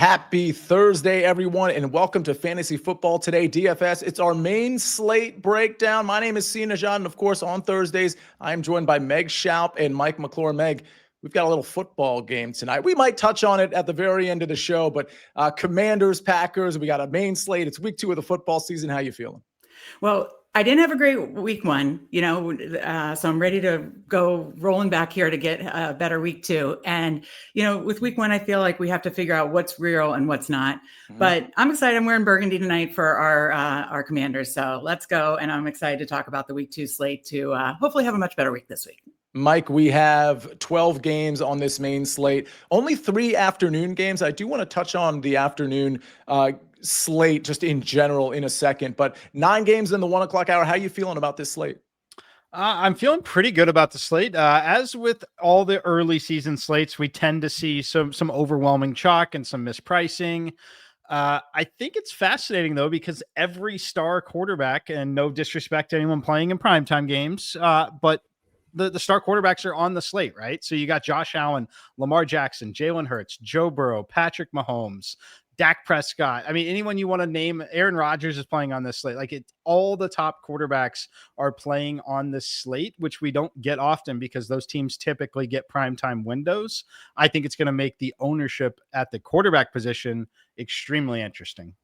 Happy Thursday, everyone, and welcome to Fantasy Football Today, DFS. It's our main slate breakdown. My name is Sia Nejad, and of course, on Thursdays, I am joined by Meg Shoup and Mike McClure. Meg, we've got a little football game tonight. We might touch on it at the very end of the show, but Commanders, Packers, we got a main slate. It's week 2 of the football season. How you feeling? Well, I didn't have a great week 1, so I'm ready to go rolling back here to get a better week 2. And, with week 1, I feel like we have to figure out what's real and what's not. Mm-hmm. But I'm excited. I'm wearing burgundy tonight for our Commanders. So let's go. And I'm excited to talk about the week 2 slate to hopefully have a much better week this week. Mike, we have 12 games on this main slate, only 3 afternoon games. I do want to touch on the afternoon slate just in general in a second, but 9 games in the 1 o'clock hour. How are you feeling about this slate? I'm feeling pretty good about the slate. As with all the early season slates, we tend to see some overwhelming chalk and some mispricing. I think it's fascinating though, because every star quarterback, and no disrespect to anyone playing in primetime games, but the star quarterbacks are on the slate, right? So you got Josh Allen, Lamar Jackson, Jalen Hurts, Joe Burrow, Patrick Mahomes, Dak Prescott. I mean, anyone you want to name. Aaron Rodgers is playing on this slate. All the top quarterbacks are playing on this slate, which we don't get often because those teams typically get primetime windows. I think it's going to make the ownership at the quarterback position extremely interesting.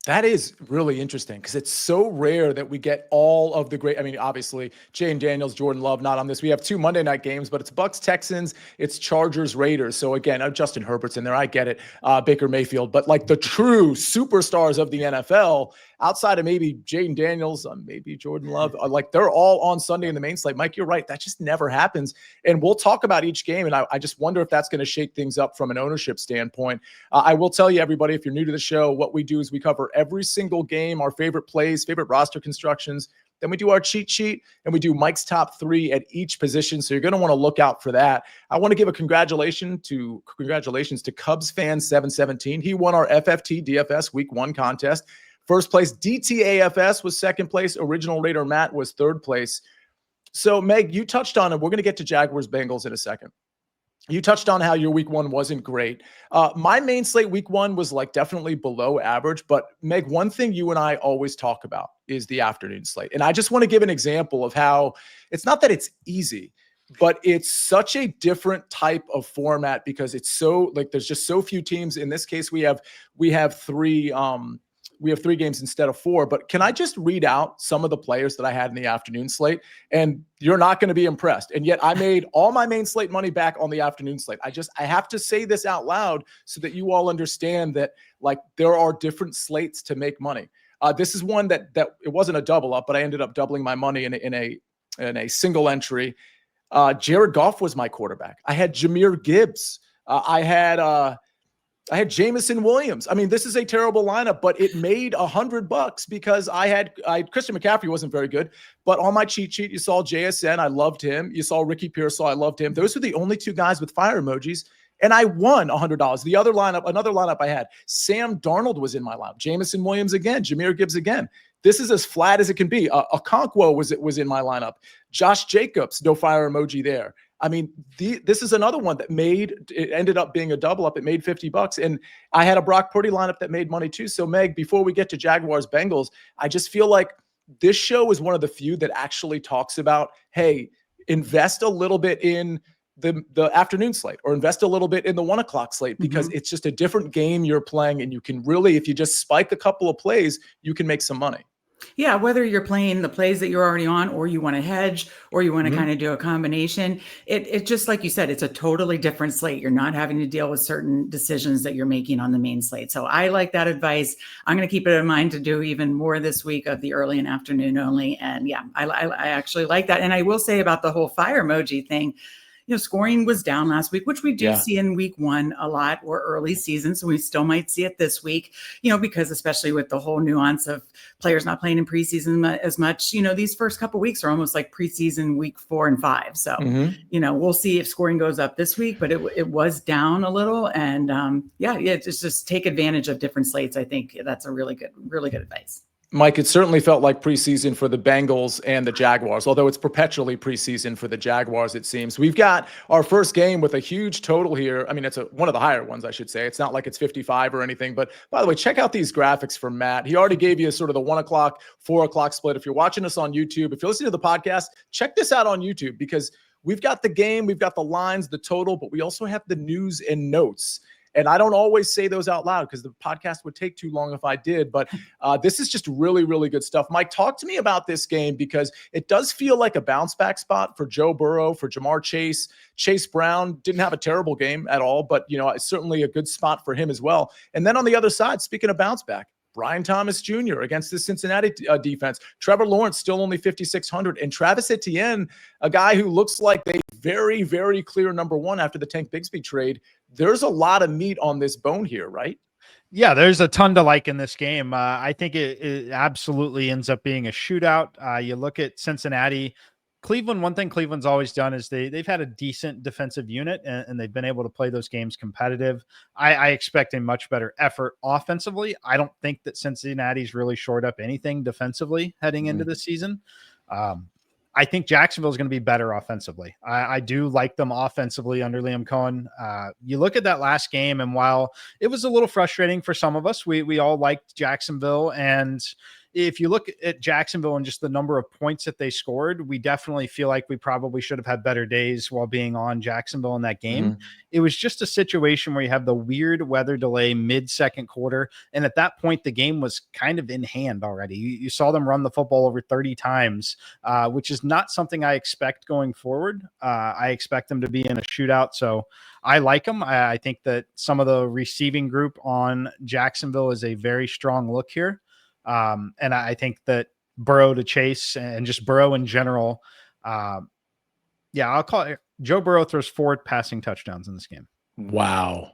That is really interesting because it's so rare that we get all of the great. I mean, obviously, Jane Daniels, Jordan Love, not on this. We have 2 Monday night games, but it's Bucks, Texans, it's Chargers, Raiders. So again, Justin Herbert's in there. I get it. Baker Mayfield, but like the true superstars of the NFL, outside of maybe Jane Daniels, maybe Jordan Love, they're all on Sunday in the main slate. Mike, you're right. That just never happens. And we'll talk about each game. And I just wonder if that's going to shake things up from an ownership standpoint. I will tell you, everybody, if you're new to the show, what we do is we cover every single game, our favorite plays, favorite roster constructions. Then we do our cheat sheet and we do Mike's top 3 at each position. So you're going to want to look out for that. I want to give a congratulations to Cubs fan 717. He won our FFT DFS week 1 contest. First place. DTAFS was second place. Original Raider Matt was third place. So Meg, you touched on it. We're going to get to Jaguars Bengals in a second. You touched on how your week 1 wasn't great. My main slate week 1 was definitely below average. But Meg, one thing you and I always talk about is the afternoon slate. And I just want to give an example of how it's not that it's easy, but it's such a different type of format because it's so there's just so few teams. In this case, we have 3. We have 3 games instead of 4, but can I just read out some of the players that I had in the afternoon slate? And you're not going to be impressed. And yet I made all my main slate money back on the afternoon slate. I have to say this out loud so that you all understand that there are different slates to make money. This is one that it wasn't a double up, but I ended up doubling my money in a single entry. Jared Goff was my quarterback. I had Jahmyr Gibbs. I had Jamison Williams. I mean, this is a terrible lineup, but it made $100 because Christian McCaffrey wasn't very good, but on my cheat sheet, you saw JSN. I loved him. You saw Ricky Pearsall. I loved him. Those were the only 2 guys with fire emojis, and I won $100. The other lineup, another lineup I had, Sam Darnold was in my lineup. Jamison Williams again, Jahmyr Gibbs again. This is as flat as it can be. Okonkwo was in my lineup. Josh Jacobs, no fire emoji there. I mean, this is another one that it ended up being a double up. It made $50. And I had a Brock Purdy lineup that made money too. So Meg, before we get to Jaguars Bengals, I just feel like this show is one of the few that actually talks about, hey, invest a little bit in the afternoon slate or invest a little bit in the 1 o'clock slate because it's just a different game you're playing. And you can really, if you just spike a couple of plays, you can make some money. Yeah, whether you're playing the plays that you're already on or you want to hedge or you want to kind of do a combination, it just like you said, it's a totally different slate. You're not having to deal with certain decisions that you're making on the main slate. So I like that advice. I'm going to keep it in mind to do even more this week of the early and afternoon only. And yeah, I actually like that. And I will say about the whole fire emoji thing, scoring was down last week, which we do see in week 1 a lot or early season. So we still might see it this week, because especially with the whole nuance of players not playing in preseason as much, these first couple of weeks are almost like preseason week 4 and 5. So, we'll see if scoring goes up this week, but it was down a little. And it's just take advantage of different slates. I think that's a really good advice. Mike, it certainly felt like preseason for the Bengals and the Jaguars, although it's perpetually preseason for the Jaguars, it seems. We've got our first game with a huge total here. I mean, it's one of the higher ones, I should say. It's not like it's 55 or anything. But by the way, check out these graphics from Matt. He already gave you sort of the 1 o'clock, 4 o'clock split. If you're watching us on YouTube, if you're listening to the podcast, check this out on YouTube, because we've got the game, we've got the lines, the total, but we also have the news and notes. And I don't always say those out loud because the podcast would take too long if I did. But this is just really, really good stuff. Mike, talk to me about this game, because it does feel like a bounce back spot for Joe Burrow, for Jamar Chase. Chase Brown didn't have a terrible game at all, but it's certainly a good spot for him as well. And then on the other side, speaking of bounce back, Brian Thomas Jr. against the Cincinnati defense. Trevor Lawrence still only 5,600. And Travis Etienne, a guy who looks like a very, very clear number one after the Tank Bigsby trade. There's a lot of meat on this bone here, right? Yeah, there's a ton to like in this game. I think it absolutely ends up being a shootout. You look at Cincinnati. Cleveland, one thing Cleveland's always done is they've had a decent defensive unit, and they've been able to play those games competitive. I expect a much better effort offensively. I don't think that Cincinnati's really shored up anything defensively heading into the season. I think Jacksonville is going to be better offensively. I do like them offensively under Liam Cohen. You look at that last game, and while it was a little frustrating for some of us, we all liked Jacksonville. And if you look at Jacksonville and just the number of points that they scored, we definitely feel like we probably should have had better days while being on Jacksonville in that game. It was just a situation where you have the weird weather delay mid-second quarter. And at that point, the game was kind of in hand already. You saw them run the football over 30 times, which is not something I expect going forward. I expect them to be in a shootout. So I like them. I think that some of the receiving group on Jacksonville is a very strong look here. And I think that Burrow to Chase and just Burrow in general. I'll call it. Joe Burrow throws 4 passing touchdowns in this game. Wow.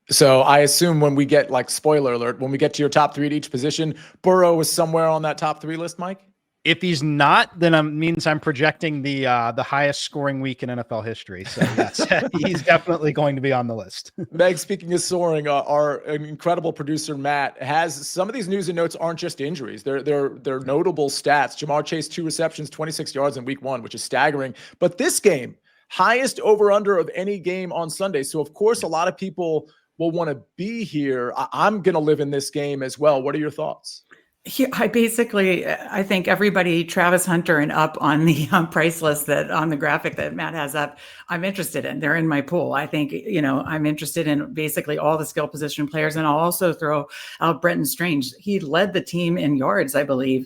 So I assume when we get, like, spoiler alert, when we get to your top 3 at each position, Burrow is somewhere on that top 3 list, Mike? If he's not, then it means I'm projecting the highest scoring week in NFL history. So yes, he's definitely going to be on the list. Meg, speaking of soaring, our incredible producer Matt has some of these news and notes aren't just injuries; they're notable stats. Jamar Chase 2 receptions, 26 yards in week 1, which is staggering. But this game, highest over under of any game on Sunday. So of course, a lot of people will want to be here. I'm going to live in this game as well. What are your thoughts? I think everybody, Travis Hunter and up on the price list that on the graphic that Matt has up, I'm interested in. They're in my pool. I think, I'm interested in basically all the skill position players. And I'll also throw out Brenton Strange. He led the team in yards, I believe.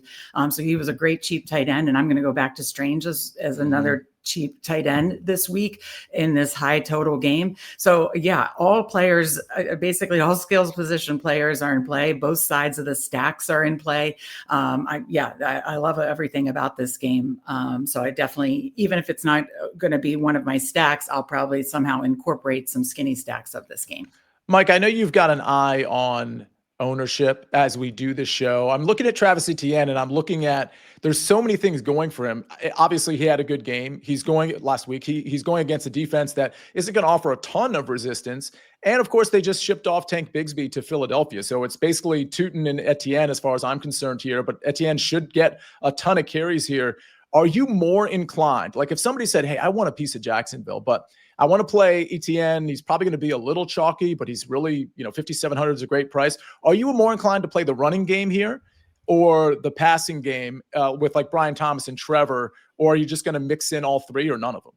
So he was a great cheap tight end. And I'm going to go back to Strange as another cheap tight end this week in this high total game. So yeah, all players, basically all skills position players are in play. Both sides of the stacks are in play. I love everything about this game. So I definitely, even if it's not going to be one of my stacks, I'll probably somehow incorporate some skinny stacks of this game. Mike, I know you've got an eye on ownership as we do this show. I'm looking at Travis Etienne, and I'm looking at, there's so many things going for him. Obviously, he had a good game. He's going last week. He's going against a defense that isn't going to offer a ton of resistance. And of course, they just shipped off Tank Bigsby to Philadelphia. So it's basically Tootin and Etienne as far as I'm concerned here, but Etienne should get a ton of carries here. Are you more inclined? Like if somebody said, hey, I want a piece of Jacksonville, but I want to play Etienne. He's probably going to be a little chalky, but he's really, 5,700 is a great price. Are you more inclined to play the running game here or the passing game with like Brian Thomas and Trevor, or are you just going to mix in all 3 or none of them?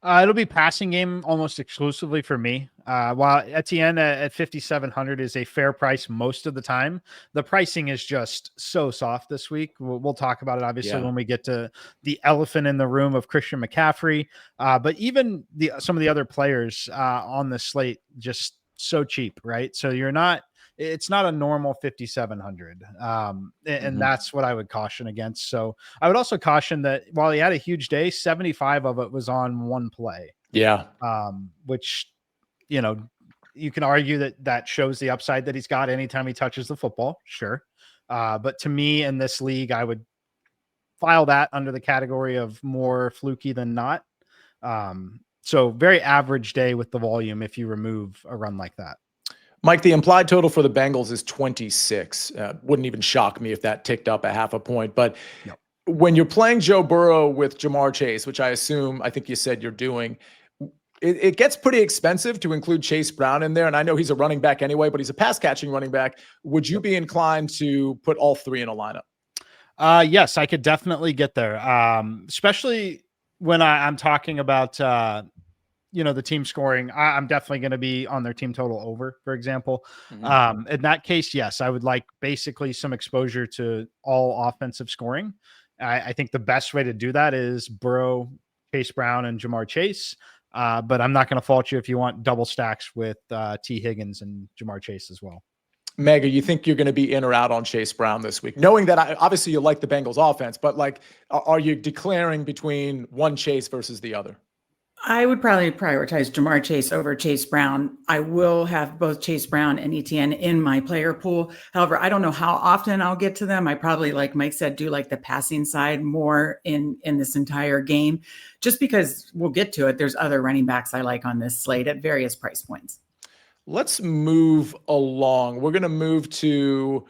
It'll be passing game almost exclusively for me. While Etienne at 5,700 is a fair price most of the time, the pricing is just so soft this week. We'll talk about it obviously when we get to the elephant in the room of Christian McCaffrey. But even some of the other players on the slate just so cheap, right? So it's not a normal 5,700. And that's what I would caution against. So I would also caution that while he had a huge day, 75 of it was on one play. Yeah. Which, you can argue that shows the upside that he's got anytime he touches the football. Sure. But to me in this league, I would file that under the category of more fluky than not. So very average day with the volume if you remove a run like that. Mike, the implied total for the Bengals is 26. Wouldn't even shock me if that ticked up a half a point. But No. when you're playing Joe Burrow with Jamar Chase, which I think you said you're doing, it gets pretty expensive to include Chase Brown in there. And I know he's a running back anyway, but he's a pass catching running back. Would you be inclined to put all three in a lineup? Yes, I could definitely get there. Especially when I'm talking about, the team scoring. I'm definitely going to be on their team total over, for example. In that case, yes, I would like basically some exposure to all offensive scoring. I think the best way to do that is Burrow, Chase Brown, and Jamar Chase. But I'm not going to fault you if you want double stacks with T. Higgins and Jamar Chase as well. Mega, you think you're going to be in or out on Chase Brown this week? Knowing that obviously you like the Bengals offense, but are you declaring between one Chase versus the other? I would probably prioritize Jamar Chase over Chase Brown. I will have both Chase Brown and ETN in my player pool. However, I don't know how often I'll get to them. I probably, like Mike said, do like the passing side more in this entire game, just because we'll get to it. There's other running backs I like on this slate at various price points. Let's move along. We're going to move to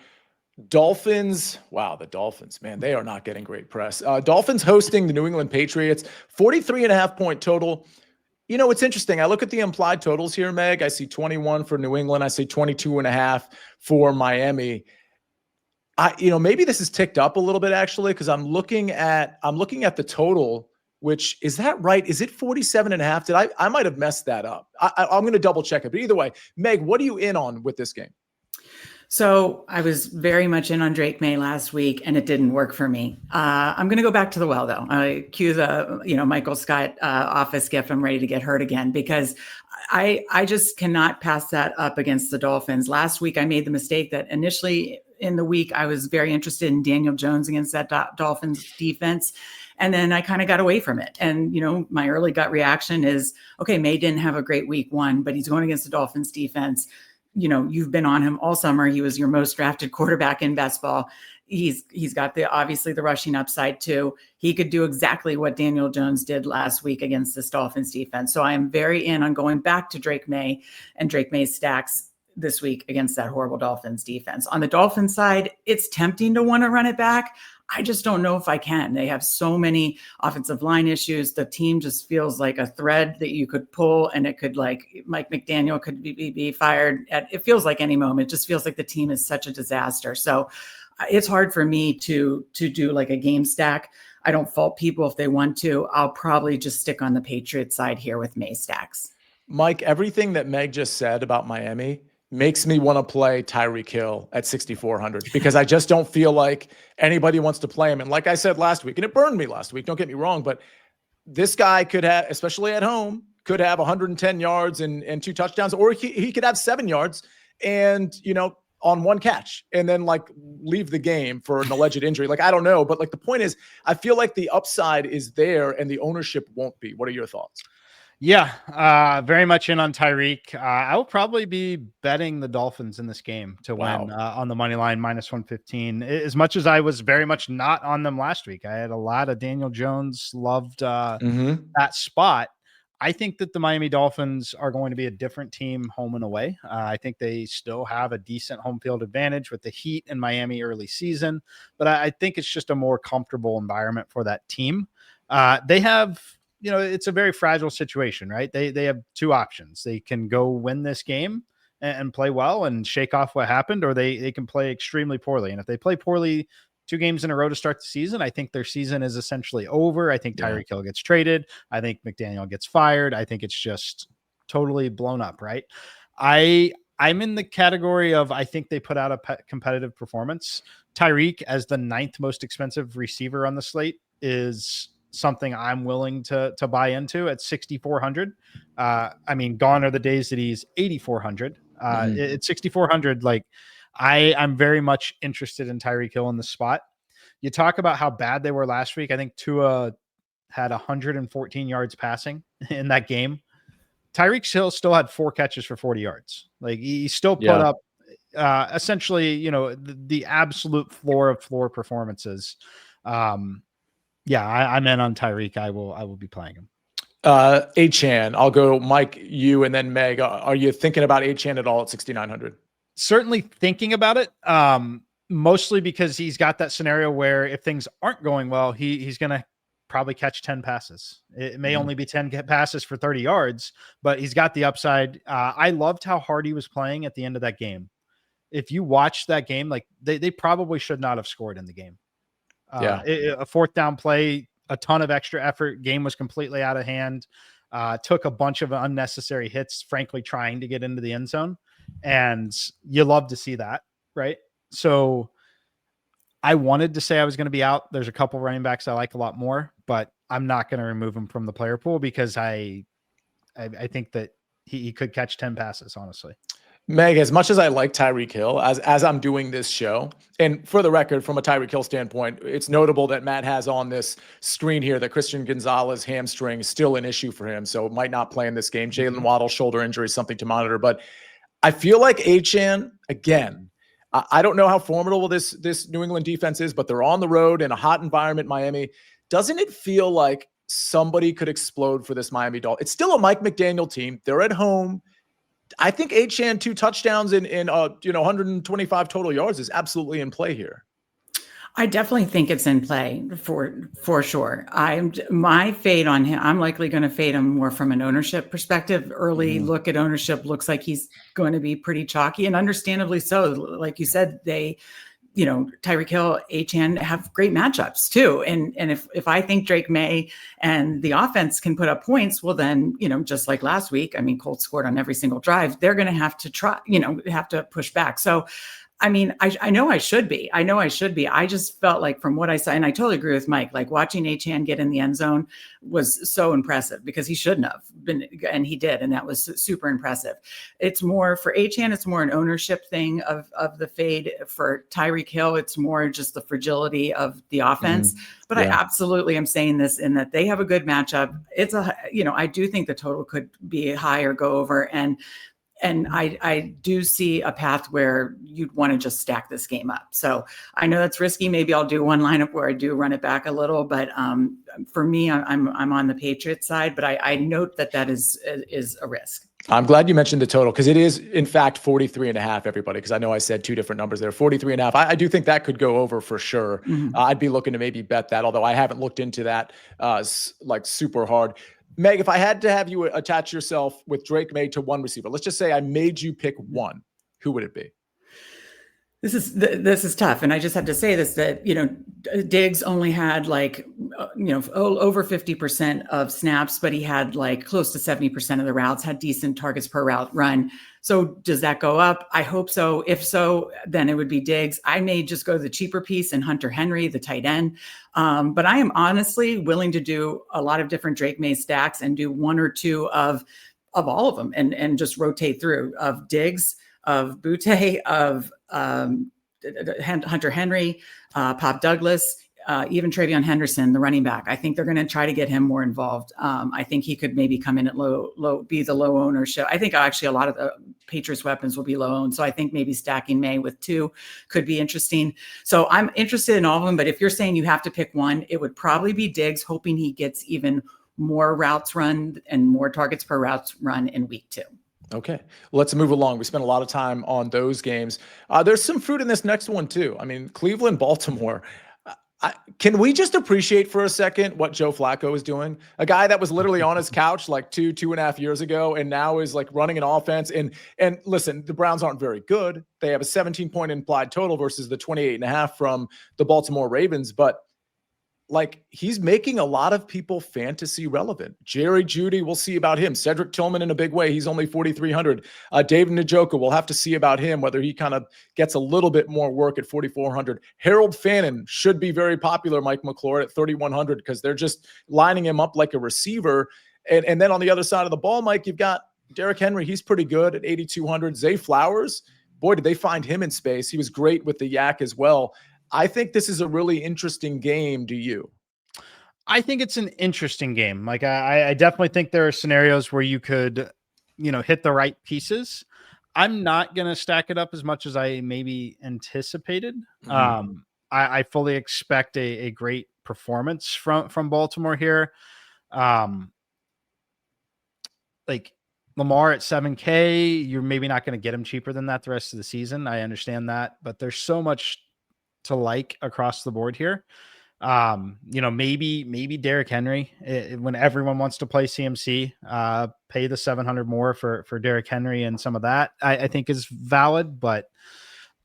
Dolphins. Wow, the Dolphins, man, they are not getting great press. Dolphins hosting the New England Patriots, 43.5 point total. It's interesting. I look at the implied totals here, Meg. I see 21 for New England. I see 22.5 for Miami. Maybe this is ticked up a little bit actually, because I'm looking at the total, which is that right? Is it 47.5? I might have messed that up. I'm going to double check it. But either way, Meg, what are you in on with this game? So I was very much in on Drake May last week, and it didn't work for me. I'm going to go back to the well, though. I cue the Michael Scott office gif. I'm ready to get hurt again, because I just cannot pass that up against the Dolphins. Last week, I made the mistake that initially in the week, I was very interested in Daniel Jones against that Dolphins defense. And then I kind of got away from it. And, my early gut reaction is, okay, May didn't have a great week one, but he's going against the Dolphins defense. You've been on him all summer. He was your most drafted quarterback in best ball. He's got obviously the rushing upside too. He could do exactly what Daniel Jones did last week against this Dolphins defense. So I am very in on going back to Drake May and Drake May's stacks this week against that horrible Dolphins defense. On the Dolphins side, it's tempting to want to run it back. I just don't know if I can. They have so many offensive line issues. The team just feels like a thread that you could pull, and it could, like, Mike McDaniel could be fired at, it feels like any moment. It just feels like the team is such a disaster. So it's hard for me to do like a game stack. I don't fault people if they want to. I'll probably just stick on the Patriots side here with May stacks. Mike, everything that Meg just said about Miami makes me want to play Tyreek Hill at 6,400, because I just don't feel like anybody wants to play him. And like I said last week, and it burned me last week, don't get me wrong, but this guy could have, especially at home, could have 110 yards and 2 touchdowns, or he could have 7 yards and, on one catch, and then leave the game for an alleged injury. I don't know, but the point is, I feel like the upside is there and the ownership won't be. What are your thoughts? Yeah, very much in on Tyreek. I will probably be betting the Dolphins in this game to win on the money line, -115. As much as I was very much not on them last week, I had a lot of Daniel Jones, loved that spot. I think that the Miami Dolphins are going to be a different team home and away. I think they still have a decent home field advantage with the Heat in Miami early season, but I think it's just a more comfortable environment for that team. They have, it's a very fragile situation, right? They have 2 options. They can go win this game and play well and shake off what happened, or they can play extremely poorly. And if they play poorly 2 games in a row to start the season, I think their season is essentially over. I think Tyreek Hill gets traded. I think McDaniel gets fired. I think it's just totally blown up, right? I'm in the category of, I think they put out a competitive performance. Tyreek as the 9th most expensive receiver on the slate is something I'm willing to buy into at 6,400. Gone are the days that he's 8,400. At 6,400, I'm very much interested in Tyreek Hill in the spot. You talk about how bad they were last week. I think Tua had 114 yards passing in that game. Tyreek Hill still had 4 catches for 40 yards. He still put up essentially, the absolute floor of floor performances. I'm in on Tyreek. I will be playing him. Achan. I'll go Mike, you, and then Meg. Are you thinking about Achan at all at 6,900? Certainly thinking about it. Mostly because he's got that scenario where if things aren't going well, he's going to probably catch 10 passes. It may only be 10 passes for 30 yards, but he's got the upside. I loved how hard he was playing at the end of that game. If you watch that game, like they probably should not have scored in the game. A fourth down play, a ton of extra effort. Game was completely out of hand. Took a bunch of unnecessary hits, frankly, trying to get into the end zone. And you love to see that, right? So I wanted to say I was going to be out. There's a couple running backs I like a lot more, but I'm not going to remove him from the player pool because I think that he could catch 10 passes, honestly. Meg, as much as I like Tyreek Hill, as I'm doing this show, and for the record, from a Tyreek Hill standpoint, it's notable that Matt has on this screen here that Christian Gonzalez hamstring is still an issue for him, so might not play in this game. Jalen Waddle shoulder injury is something to monitor, but I feel like Achan, again, I don't know how formidable this New England defense is, but they're on the road in a hot environment, Miami. Doesn't it feel like somebody could explode for this Miami Dolphins? It's still a Mike McDaniel team. They're at home. I think Achan 2 touchdowns in 125 total yards is absolutely in play here. I definitely think it's in play for sure. My fade on him. I'm likely going to fade him more from an ownership perspective. Early look at ownership looks like he's going to be pretty chalky, and understandably so. Like you said, Tyreek Hill, Achan have great matchups too. And if I think Drake May and the offense can put up points, well then, just like last week, I mean, Colts scored on every single drive. They're going to have to try, have to push back. So, I mean, I know I should be. I just felt like from what I saw, and I totally agree with Mike, like watching Achan get in the end zone was so impressive because he shouldn't have been, and he did. And that was super impressive. It's more for Achan, it's more an ownership thing of the fade. For Tyreek Hill, it's more just the fragility of the offense. But I absolutely am saying this in that they have a good matchup. It's I do think the total could be high or go over. And I do see a path where you'd want to just stack this game up. So I know that's risky. Maybe I'll do one lineup where I do run it back a little. But for me, I'm on the Patriots side. But I note that is a risk. I'm glad you mentioned the total because it is, in fact, 43.5, everybody, because I know I said two different numbers there. 43.5. I do think that could go over for sure. I'd be looking to maybe bet that, although I haven't looked into that like super hard. Meg, if I had to have you attach yourself with Drake May to one receiver, let's just say I made you pick one, who would it be? This is tough. And I just have to say this, that, Diggs only had over 50% of snaps, but he had like close to 70% of the routes, had decent targets per route run. So does that go up? I hope so. If so, then it would be Diggs. I may just go the cheaper piece and Hunter Henry, the tight end. But I am honestly willing to do a lot of different Drake May stacks and do one or two of all of them and just rotate through of Diggs, of Butte, of Hunter Henry, Pop Douglas, even Travion Henderson, the running back. I think they're going to try to get him more involved. I think he could maybe come in at be the low ownership. I think actually a lot of the Patriots weapons will be low owned. So I think maybe stacking May with two could be interesting. So I'm interested in all of them, but if you're saying you have to pick one, it would probably be Diggs, hoping he gets even more routes run and more targets per routes run in week 2. Okay, let's move along. We spent a lot of time on those games. There's some fruit in this next one too. I mean, Cleveland, Baltimore. Can we just appreciate for a second what Joe Flacco is doing? A guy that was literally on his couch like 2.5 years ago, and now is like running an offense. And listen, the Browns aren't very good. They have a 17-point implied total versus the 28.5 from the Baltimore Ravens, but like he's making a lot of people fantasy relevant. Jerry Jeudy, we'll see about him. Cedric Tillman in a big way. He's only 4,300. David Njoku, we'll have to see about him, whether he kind of gets a little bit more work at 4,400. Harold Fannin should be very popular, Mike McClure, at 3,100 because they're just lining him up like a receiver. And then on the other side of the ball, Mike, you've got Derrick Henry. He's pretty good at 8,200. Zay Flowers, boy, did they find him in space. He was great with the yak as well. I think this is a really interesting game. Do you? I think it's an interesting game. Like I definitely think there are scenarios where you could, hit the right pieces. I'm not going to stack it up as much as I maybe anticipated. I fully expect a great performance from Baltimore here. like Lamar at 7K, you're maybe not going to get him cheaper than that the rest of the season. I understand that, but there's so much to like across the board here. Maybe Derrick Henry, when everyone wants to play CMC, pay the 700 more for Derrick Henry, and some of that I think is valid, but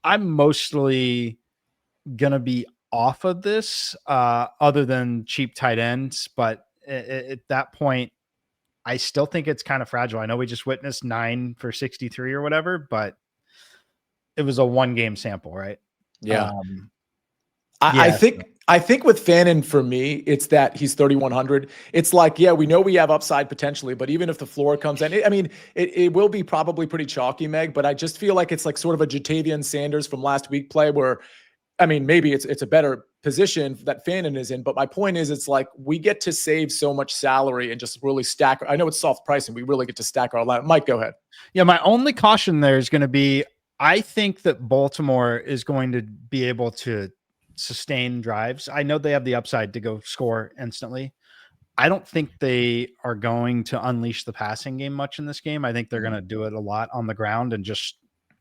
I'm mostly going to be off of this, other than cheap tight ends. But at that point, I still think it's kind of fragile. I know we just witnessed 9 for 63 or whatever, but it was a 1-game sample, right? Yeah. I think with Fannin, for me, it's that he's 3,100. It's like, yeah, we know we have upside potentially, but even if the floor comes in, it will be probably pretty chalky, Meg, but I just feel like it's like sort of a Jatavian Sanders from last week play where, maybe it's a better position that Fannin is in, but my point is, it's like we get to save so much salary and just really stack. I know it's soft pricing. We really get to stack our line. Mike, go ahead. Yeah, my only caution there is going to be, I think that Baltimore is going to be able to sustain drives. I know they have the upside to go score instantly. I don't think they are going to unleash the passing game much in this game. I think they're going to do it a lot on the ground and just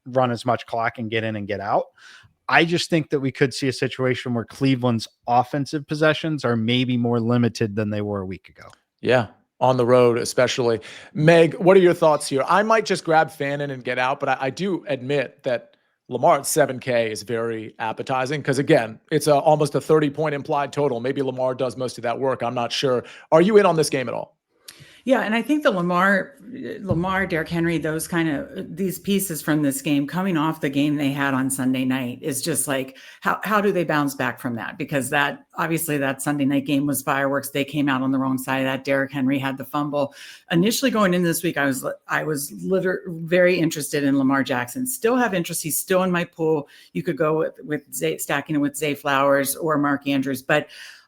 run as much clock and get in and get out. I just think that we could see a situation where Cleveland's offensive possessions are maybe more limited than they were a week ago. Yeah, on the road especially. Meg, what are your thoughts here? I might just grab Fannin and get out, but I do admit that Lamar at 7K is very appetizing because, again, it's almost a 30-point implied total. Maybe Lamar does most of that work. I'm not sure. Are you in on this game at all? Yeah, and I think the Lamar, Derrick Henry, those kind of these pieces from this game coming off the game they had on Sunday night is just like, how do they bounce back from that? Because that obviously that Sunday night game was fireworks. They came out on the wrong side of that. Derrick Henry had the fumble. Initially going in this week, I was literally very interested in Lamar Jackson. Still have interest. He's still in my pool. You could go with stacking it with Zay Flowers or Mark Andrews, but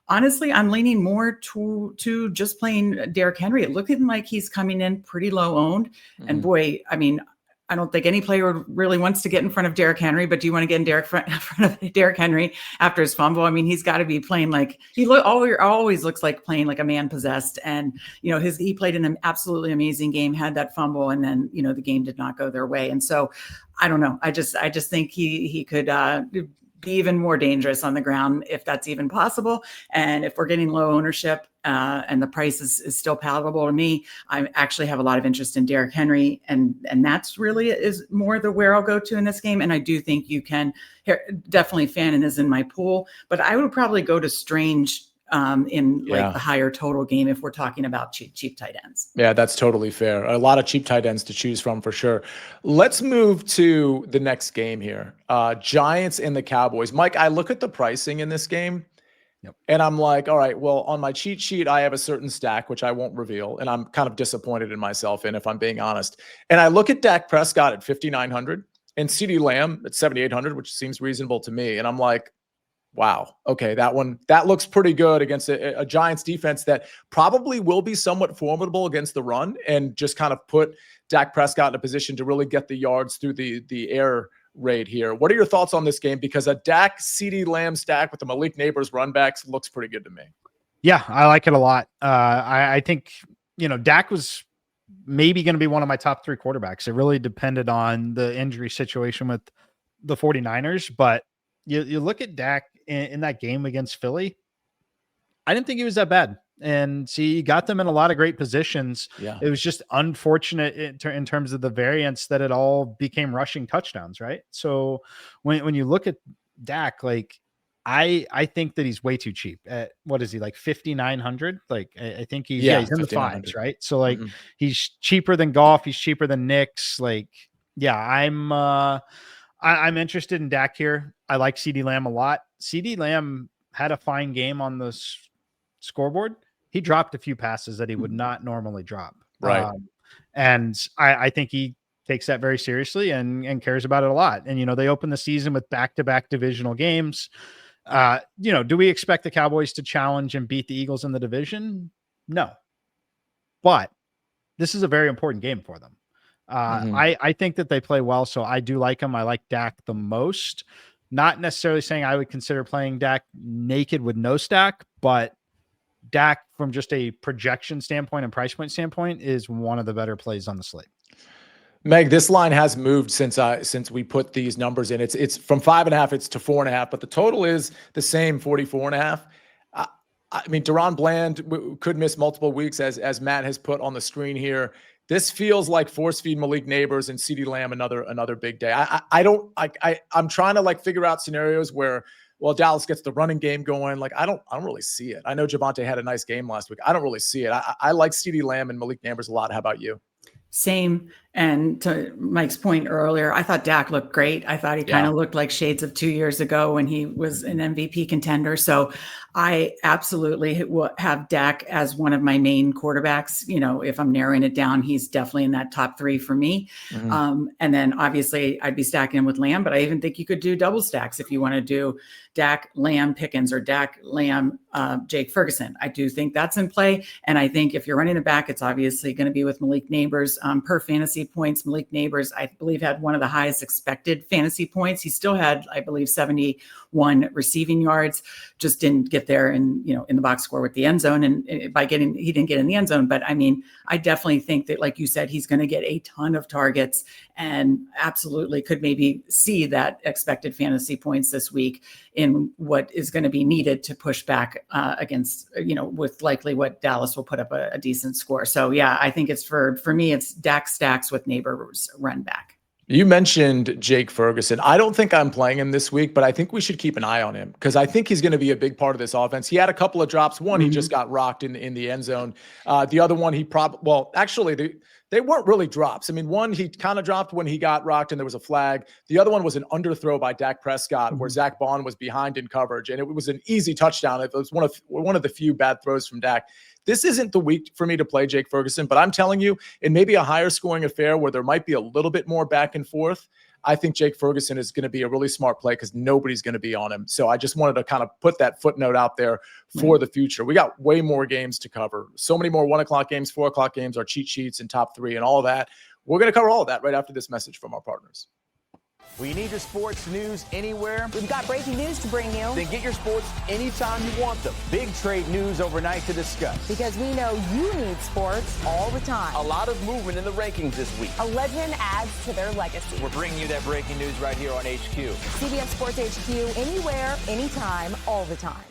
honestly, I'm leaning more to just playing Derrick Henry. It looking like he's coming in pretty low owned. And boy, I don't think any player really wants to get in front of Derrick Henry, but do you want to get in front of Derrick Henry after his fumble? He's got to be playing like always looks like playing like a man possessed. And, he played an absolutely amazing game, had that fumble, and then, the game did not go their way. And so I don't know. I just think he could, be even more dangerous on the ground if that's even possible. And if we're getting low ownership and the price is still palatable to me, I actually have a lot of interest in Derrick Henry. And that's really is more the where I'll go to in this game. And I do think you can definitely Fannin is in my pool, but I would probably go to Strange in like the higher total game if we're talking about cheap tight ends. Yeah, that's totally fair. A lot of cheap tight ends to choose from for sure. Let's move to the next game here. Giants and the Cowboys. Mike, I look at the pricing in this game and I'm like, all right, well, on my cheat sheet, I have a certain stack, which I won't reveal. And I'm kind of disappointed in myself if I'm being honest. And I look at Dak Prescott at 5,900 and CeeDee Lamb at 7,800, which seems reasonable to me. And I'm like, wow. Okay. That looks pretty good against a Giants defense that probably will be somewhat formidable against the run and just kind of put Dak Prescott in a position to really get the yards through the air raid here. What are your thoughts on this game? Because a Dak CeeDee Lamb stack with the Malik Neighbors run backs looks pretty good to me. Yeah, I like it a lot. I think, Dak was maybe going to be one of my top 3 quarterbacks. It really depended on the injury situation with the 49ers, but you look at Dak in that game against Philly, I didn't think he was that bad. And see, he got them in a lot of great positions. Yeah. It was just unfortunate in terms of the variance that it all became rushing touchdowns, right? So when you look at Dak, like I think that he's way too cheap. At what is he, like 5,900? Like I think he's in the 5s, right? So like he's cheaper than Goff, he's cheaper than Knicks. Like, yeah, I'm interested in Dak here. I like CeeDee Lamb a lot. CeeDee Lamb had a fine game on the scoreboard. He dropped a few passes that he would not normally drop. Right. And I think he takes that very seriously and cares about it a lot. And, they open the season with back-to-back divisional games. Do we expect the Cowboys to challenge and beat the Eagles in the division? No. But this is a very important game for them. I think that they play well, so I do like them. I like Dak the most. Not necessarily saying I would consider playing Dak naked with no stack, but Dak, from just a projection standpoint and price point standpoint, is one of the better plays on the slate. Meg, this line has moved since we put these numbers in. It's from 5.5, it's to 4.5, but the total is the same, 44.5. I mean, Deron Bland could miss multiple weeks, as Matt has put on the screen here. This feels like force feed Malik Neighbors and CeeDee Lamb another big day. I'm trying to figure out scenarios where, well, Dallas gets the running game going. Like, I don't really see it. I know Javonte had a nice game last week. I don't really see it. I like CeeDee Lamb and Malik Neighbors a lot. How about you? Same. And to Mike's point earlier, I thought Dak looked great. I thought he kind of looked like shades of 2 years ago when he was an MVP contender. So I absolutely will have Dak as one of my main quarterbacks. You know, if I'm narrowing it down, he's definitely in that top 3 for me. Mm-hmm. And then obviously I'd be stacking him with Lamb, but I even think you could do double stacks if you want to do Dak, Lamb, Pickens, or Dak, Lamb, Jake Ferguson. I do think that's in play. And I think if you're running it back, it's obviously going to be with Malik Neighbors. Per fantasy points, Malik Neighbors, I believe, had one of the highest expected fantasy points. He still had, I believe, 71 receiving yards, just didn't get there in the box score with the end zone. And he didn't get in the end zone. But I mean, I definitely think that, like you said, he's going to get a ton of targets and absolutely could maybe see that expected fantasy points this week in what is going to be needed to push back against, with likely what Dallas will put up a decent score. So yeah, I think it's for me, it's Dak stacks with Neighbors run back. You mentioned Jake Ferguson. I don't think I'm playing him this week, but I think we should keep an eye on him because I think he's going to be a big part of this offense. He had a couple of drops. One, he just got rocked in the end zone. The other one, they weren't really drops. I mean, one, he kind of dropped when he got rocked and there was a flag. The other one was an underthrow by Dak Prescott where Zach Bond was behind in coverage, and it was an easy touchdown. It was one of the few bad throws from Dak. This isn't the week for me to play Jake Ferguson, but I'm telling you, in maybe a higher scoring affair where there might be a little bit more back and forth, I think Jake Ferguson is going to be a really smart play because nobody's going to be on him. So I just wanted to kind of put that footnote out there for the future. We got way more games to cover. So many more 1 o'clock games, 4 o'clock games, our cheat sheets and top 3 and all of that. We're going to cover all of that right after this message from our partners. We need your sports news anywhere. We've got breaking news to bring you. Then get your sports anytime you want them. Big trade news overnight to discuss. Because we know you need sports all the time. A lot of movement in the rankings this week. A legend adds to their legacy. We're bringing you that breaking news right here on HQ. CBS Sports HQ, anywhere, anytime, all the time.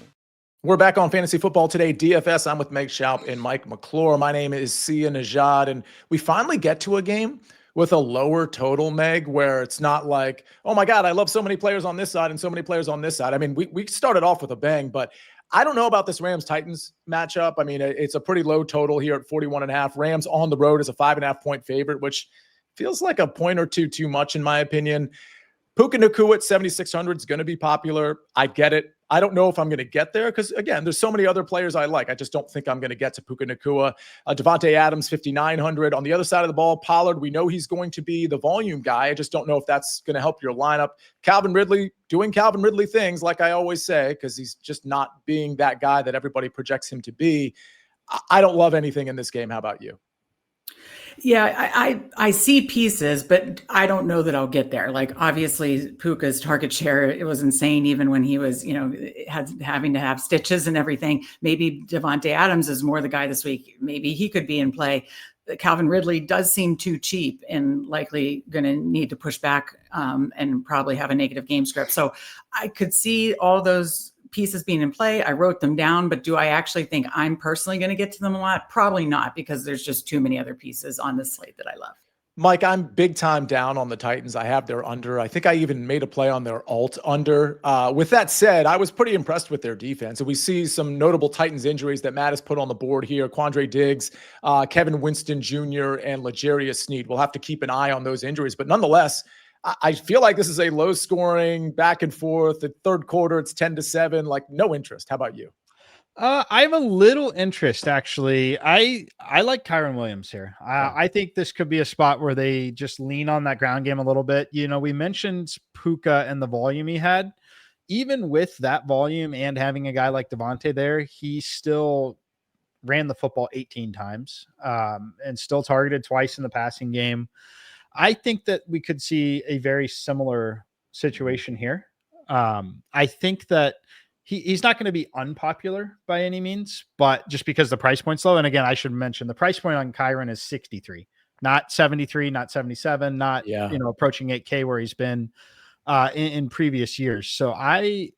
We're back on Fantasy Football Today, DFS. I'm with Meg Shoup and Mike McClure. My name is Sia Nejad, and we finally get to a game with a lower total, Meg, where it's not like, oh my God, I love so many players on this side and so many players on this side. I mean, we started off with a bang, but I don't know about this Rams-Titans matchup. I mean, it's a pretty low total here at 41.5. Rams on the road is a 5.5 point favorite, which feels like a point or two too much in my opinion. Puka Nacua at 7,600 is going to be popular. I get it. I don't know if I'm going to get there because, again, there's so many other players I like. I just don't think I'm going to get to Puka Nacua. Devontae Adams, 5,900. On the other side of the ball, Pollard, we know he's going to be the volume guy. I just don't know if that's going to help your lineup. Calvin Ridley, doing Calvin Ridley things, like I always say, because he's just not being that guy that everybody projects him to be. I don't love anything in this game. How about you? Yeah, I see pieces, but I don't know that I'll get there. Like, obviously, Puka's target share, it was insane even when he was, having to have stitches and everything. Maybe Devontae Adams is more the guy this week. Maybe he could be in play. Calvin Ridley does seem too cheap and likely going to need to push back and probably have a negative game script. So I could see all those pieces being in play. I wrote them down, but do I actually think I'm personally going to get to them a lot? Probably not, because there's just too many other pieces on this slate that I love. Mike, I'm big time down on the Titans. I have their under. I think I even made a play on their alt under. With that said, I was pretty impressed with their defense. And we see some notable Titans injuries that Matt has put on the board here. Quandre Diggs, Kevin Winston Jr., and L'Jarius Sneed. We'll have to keep an eye on those injuries. But nonetheless, I feel like this is a low scoring back and forth. The third quarter, it's 10-7, like no interest. How about you? I have a little interest, actually. I like Kyron Williams here. I think this could be a spot where they just lean on that ground game a little bit. We mentioned Puka and the volume he had. Even with that volume and having a guy like Devontae there, he still ran the football 18 times and still targeted twice in the passing game. I think that we could see a very similar situation here. I think that he's not going to be unpopular by any means, but just because the price point's low. And again, I should mention the price point on Kyren is 63, not 73, not 77, not, approaching 8K where he's been in previous years. So I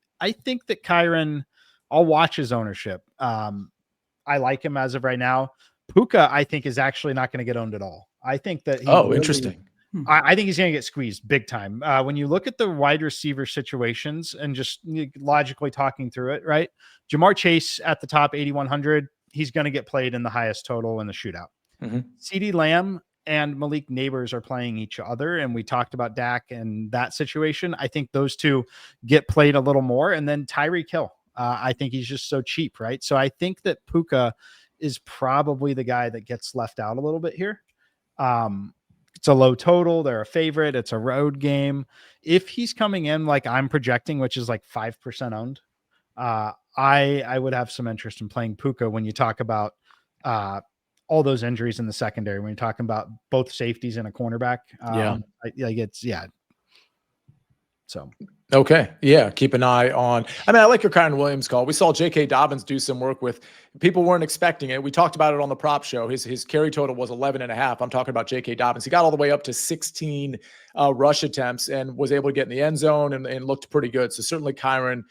think that Kyren, I'll watch his ownership. I like him as of right now. Puka, I think, is actually not going to get owned at all. I think that interesting. I think he's going to get squeezed big time. When you look at the wide receiver situations and just logically talking through it, right? Jamar Chase at the top, 8,100. He's going to get played in the highest total in the shootout. CeeDee Lamb and Malik Neighbors are playing each other. And we talked about Dak and that situation. I think those two get played a little more. And then Tyreek Hill. I think he's just so cheap, right? So I think that Puka is probably the guy that gets left out a little bit here. It's a low total. They're a favorite. It's a road game. If he's coming in like I'm projecting, which is like 5% owned, I would have some interest in playing Puka when you talk about all those injuries in the secondary, when you're talking about both safeties and a cornerback. So. Okay. Yeah. Keep an eye on. I mean, I like your Kyren Williams call. We saw J.K. Dobbins do some work with people weren't expecting it. We talked about it on the prop show. His carry total was 11.5. I'm talking about J.K. Dobbins. He got all the way up to 16 rush attempts and was able to get in the end zone and looked pretty good. So certainly Kyren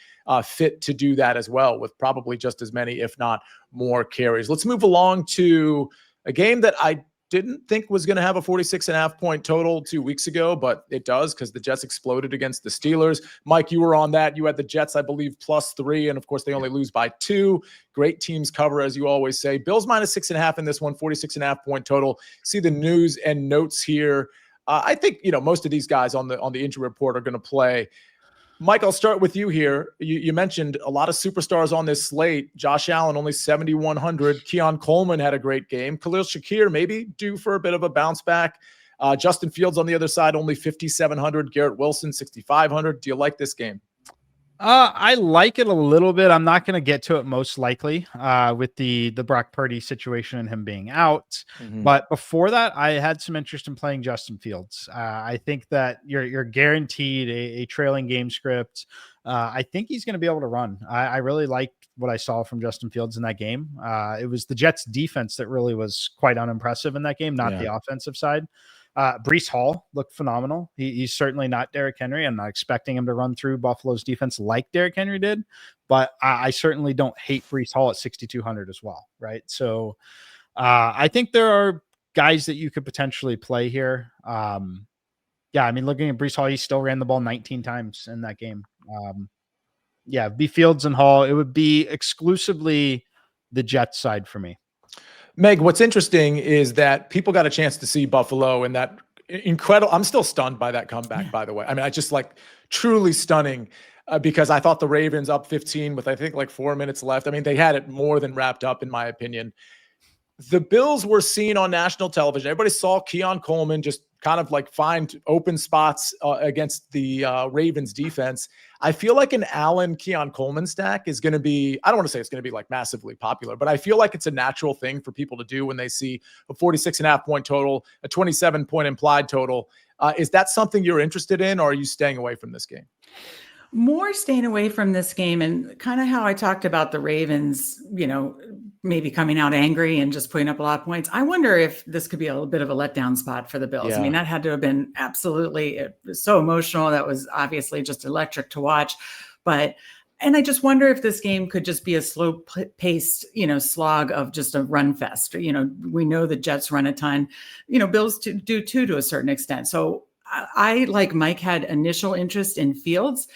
fit to do that as well with probably just as many, if not more carries. Let's move along to a game that I didn't think was going to have a 46.5 point total 2 weeks ago, but it does because the Jets exploded against the Steelers. Mike, you were on that. You had the Jets, I believe, +3. And of course, they only lose by 2. Great teams cover, as you always say. Bills -6.5 in this one, 46.5 point total. See the news and notes here. I think, most of these guys on the injury report are going to play. Mike, I'll start with you here. You mentioned a lot of superstars on this slate. Josh Allen, only 7,100. Keon Coleman had a great game. Khalil Shakir, maybe due for a bit of a bounce back. Justin Fields on the other side, only 5,700. Garrett Wilson, 6,500. Do you like this game? I like it a little bit. I'm not going to get to it most likely with the Brock Purdy situation and him being out. But before that, I had some interest in playing Justin Fields. I think that you're guaranteed a trailing game script. I think he's going to be able to run. I really liked what I saw from Justin Fields in that game. It was the Jets defense that really was quite unimpressive in that game, not the offensive side. Breece Hall looked phenomenal. He's certainly not Derrick Henry. I'm not expecting him to run through Buffalo's defense like Derrick Henry did, but I certainly don't hate Breece Hall at 6,200 as well, right? So I think there are guys that you could potentially play here. Looking at Breece Hall, he still ran the ball 19 times in that game. Be Fields and Hall. It would be exclusively the Jets side for me. Meg, what's interesting is that people got a chance to see Buffalo and that incredible. I'm still stunned by that comeback, by the way. I mean, I just truly stunning because I thought the Ravens up 15 with, I think, 4 minutes left. I mean, they had it more than wrapped up, in my opinion. The Bills were seen on national television. Everybody saw Keon Coleman just kind of find open spots against the Ravens defense. I feel like an Allen Keon Coleman stack is going to be, I don't want to say it's going to be massively popular, but I feel like it's a natural thing for people to do when they see a 46.5 point total, a 27 point implied total. Is that something you're interested in, or are you staying away from this game? More staying away from this game, and kind of how I talked about the Ravens, maybe coming out angry and just putting up a lot of points. I wonder if this could be a little bit of a letdown spot for the Bills. I mean, that had to have been it was so emotional. That was obviously just electric to watch. And I just wonder if this game could just be a slow paced, slog of just a run fest. We know the Jets run a ton, Bills do too, to a certain extent. So I, like Mike, had initial interest in Fields.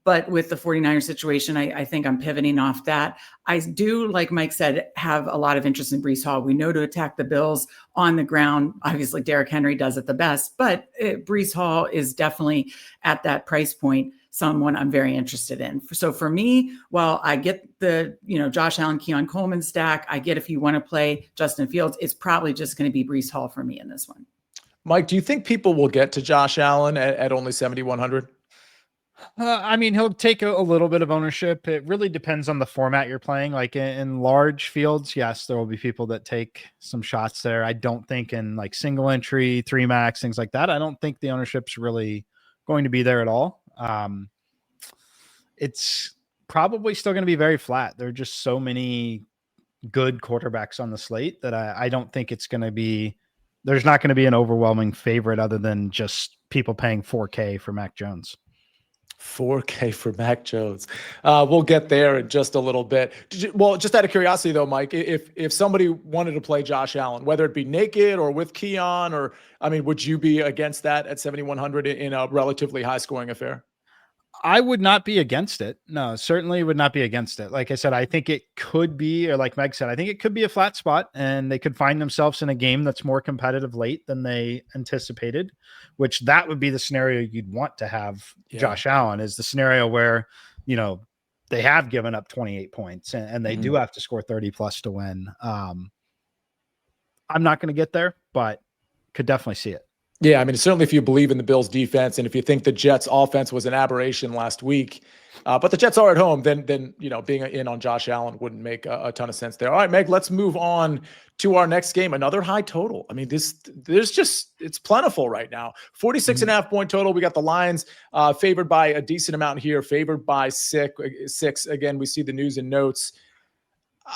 But with the 49ers situation, I think I'm pivoting off that. I do, like Mike said, have a lot of interest in Breece Hall. We know to attack the Bills on the ground. Obviously, Derrick Henry does it the best, but Breece Hall is definitely at that price point someone I'm very interested in. So for me, while I get the Josh Allen, Keon Coleman stack, I get if you want to play Justin Fields, it's probably just going to be Breece Hall for me in this one. Mike, do you think people will get to Josh Allen at only 7,100? He'll take a little bit of ownership. It really depends on the format you're playing. Like in large fields, yes, there will be people that take some shots there. I don't think in single entry, 3 max, things like that, I don't think the ownership's really going to be there at all. It's probably still going to be very flat. There are just so many good quarterbacks on the slate that I don't think it's going to be, there's not going to be an overwhelming favorite other than just people paying $4K for Mac Jones. 4K for Mac Jones. We'll get there in just a little bit. Well, just out of curiosity though, Mike, if somebody wanted to play Josh Allen, whether it be naked or with Keon, or, I mean, would you be against that at 7,100 in a relatively high scoring affair? I would not be against it. No, certainly would not be against it. Like I said, I think it could be, or like Meg said, I think it could be a flat spot and they could find themselves in a game that's more competitive late than they anticipated, which that would be the scenario you'd want to have. Josh Allen is the scenario where, they have given up 28 points and they do have to score 30 plus to win. I'm not going to get there, but could definitely see it. Yeah, I mean, certainly if you believe in the Bills defense and if you think the Jets offense was an aberration last week, but the Jets are at home, then being in on Josh Allen wouldn't make a ton of sense there. All right, Meg, let's move on to our next game. Another high total. I mean, it's plentiful right now. 46.5 point total. We got the Lions favored by a decent amount here, favored by six. Again, we see the news and notes.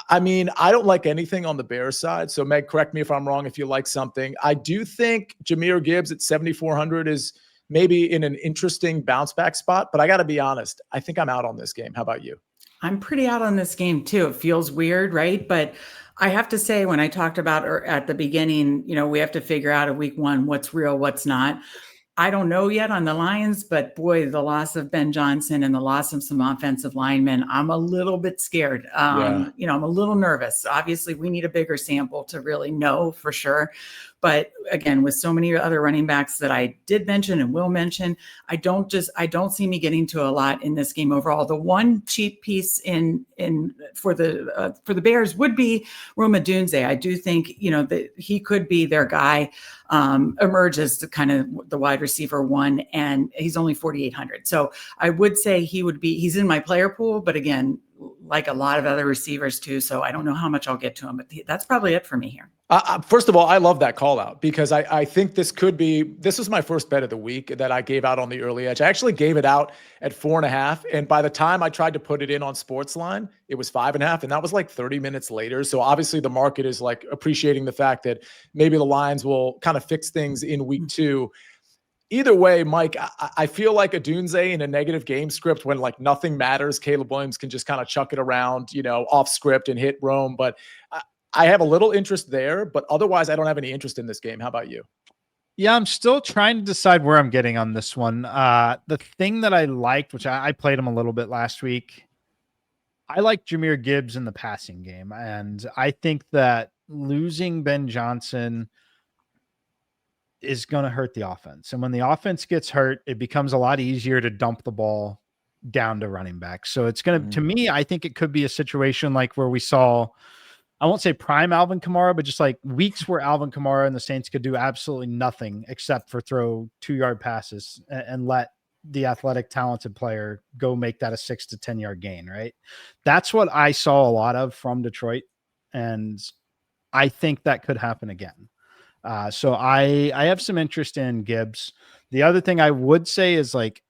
I mean, I don't like anything on the Bears side. So Meg, correct me if I'm wrong if you like something. I do think Jahmyr Gibbs at 7,400 is maybe in an interesting bounce back spot, but I got to be honest. I think I'm out on this game. How about you? I'm pretty out on this game too. It feels weird, right? But I have to say, when I talked about at the beginning, we have to figure out in week one, what's real, what's not. I don't know yet on the Lions, but boy, the loss of Ben Johnson and the loss of some offensive linemen, I'm a little bit scared. I'm a little nervous. Obviously, we need a bigger sample to really know for sure. But again, with so many other running backs that I did mention and will mention, I don't see me getting to a lot in this game overall. The one cheap piece for the Bears would be Rome Odunze. I do think that he could be their guy, emerge as the kind of the wide receiver one, and he's only 4,800. So I would say he's in my player pool, but again, like a lot of other receivers too. So I don't know how much I'll get to him, but that's probably it for me here. First of all, I love that call out because I think this was my first bet of the week that I gave out on the early edge. I actually gave it out at 4.5. And by the time I tried to put it in on Sportsline, it was 5.5. And that was like 30 minutes later. So obviously the market is like appreciating the fact that maybe the Lions will kind of fix things in week two. Either way, Mike, I feel like Odunze in a negative game script when like nothing matters, Caleb Williams can just kind of chuck it around, off script and hit Rome. But I have a little interest there, but otherwise I don't have any interest in this game. How about you? Yeah, I'm still trying to decide where I'm getting on this one. The thing that I liked, which I played him a little bit last week, I like Jahmyr Gibbs in the passing game. And I think that losing Ben Johnson is going to hurt the offense. And when the offense gets hurt, it becomes a lot easier to dump the ball down to running back. So it's going to me, I think it could be a situation like where we saw, I won't say prime Alvin Kamara, but just like weeks where Alvin Kamara and the Saints could do absolutely nothing except for throw 2-yard passes and let the athletic, talented player go make that a 6 to 10 yard gain. Right. That's what I saw a lot of from Detroit. And I think that could happen again. So I have some interest in Gibbs. The other thing I would say is like,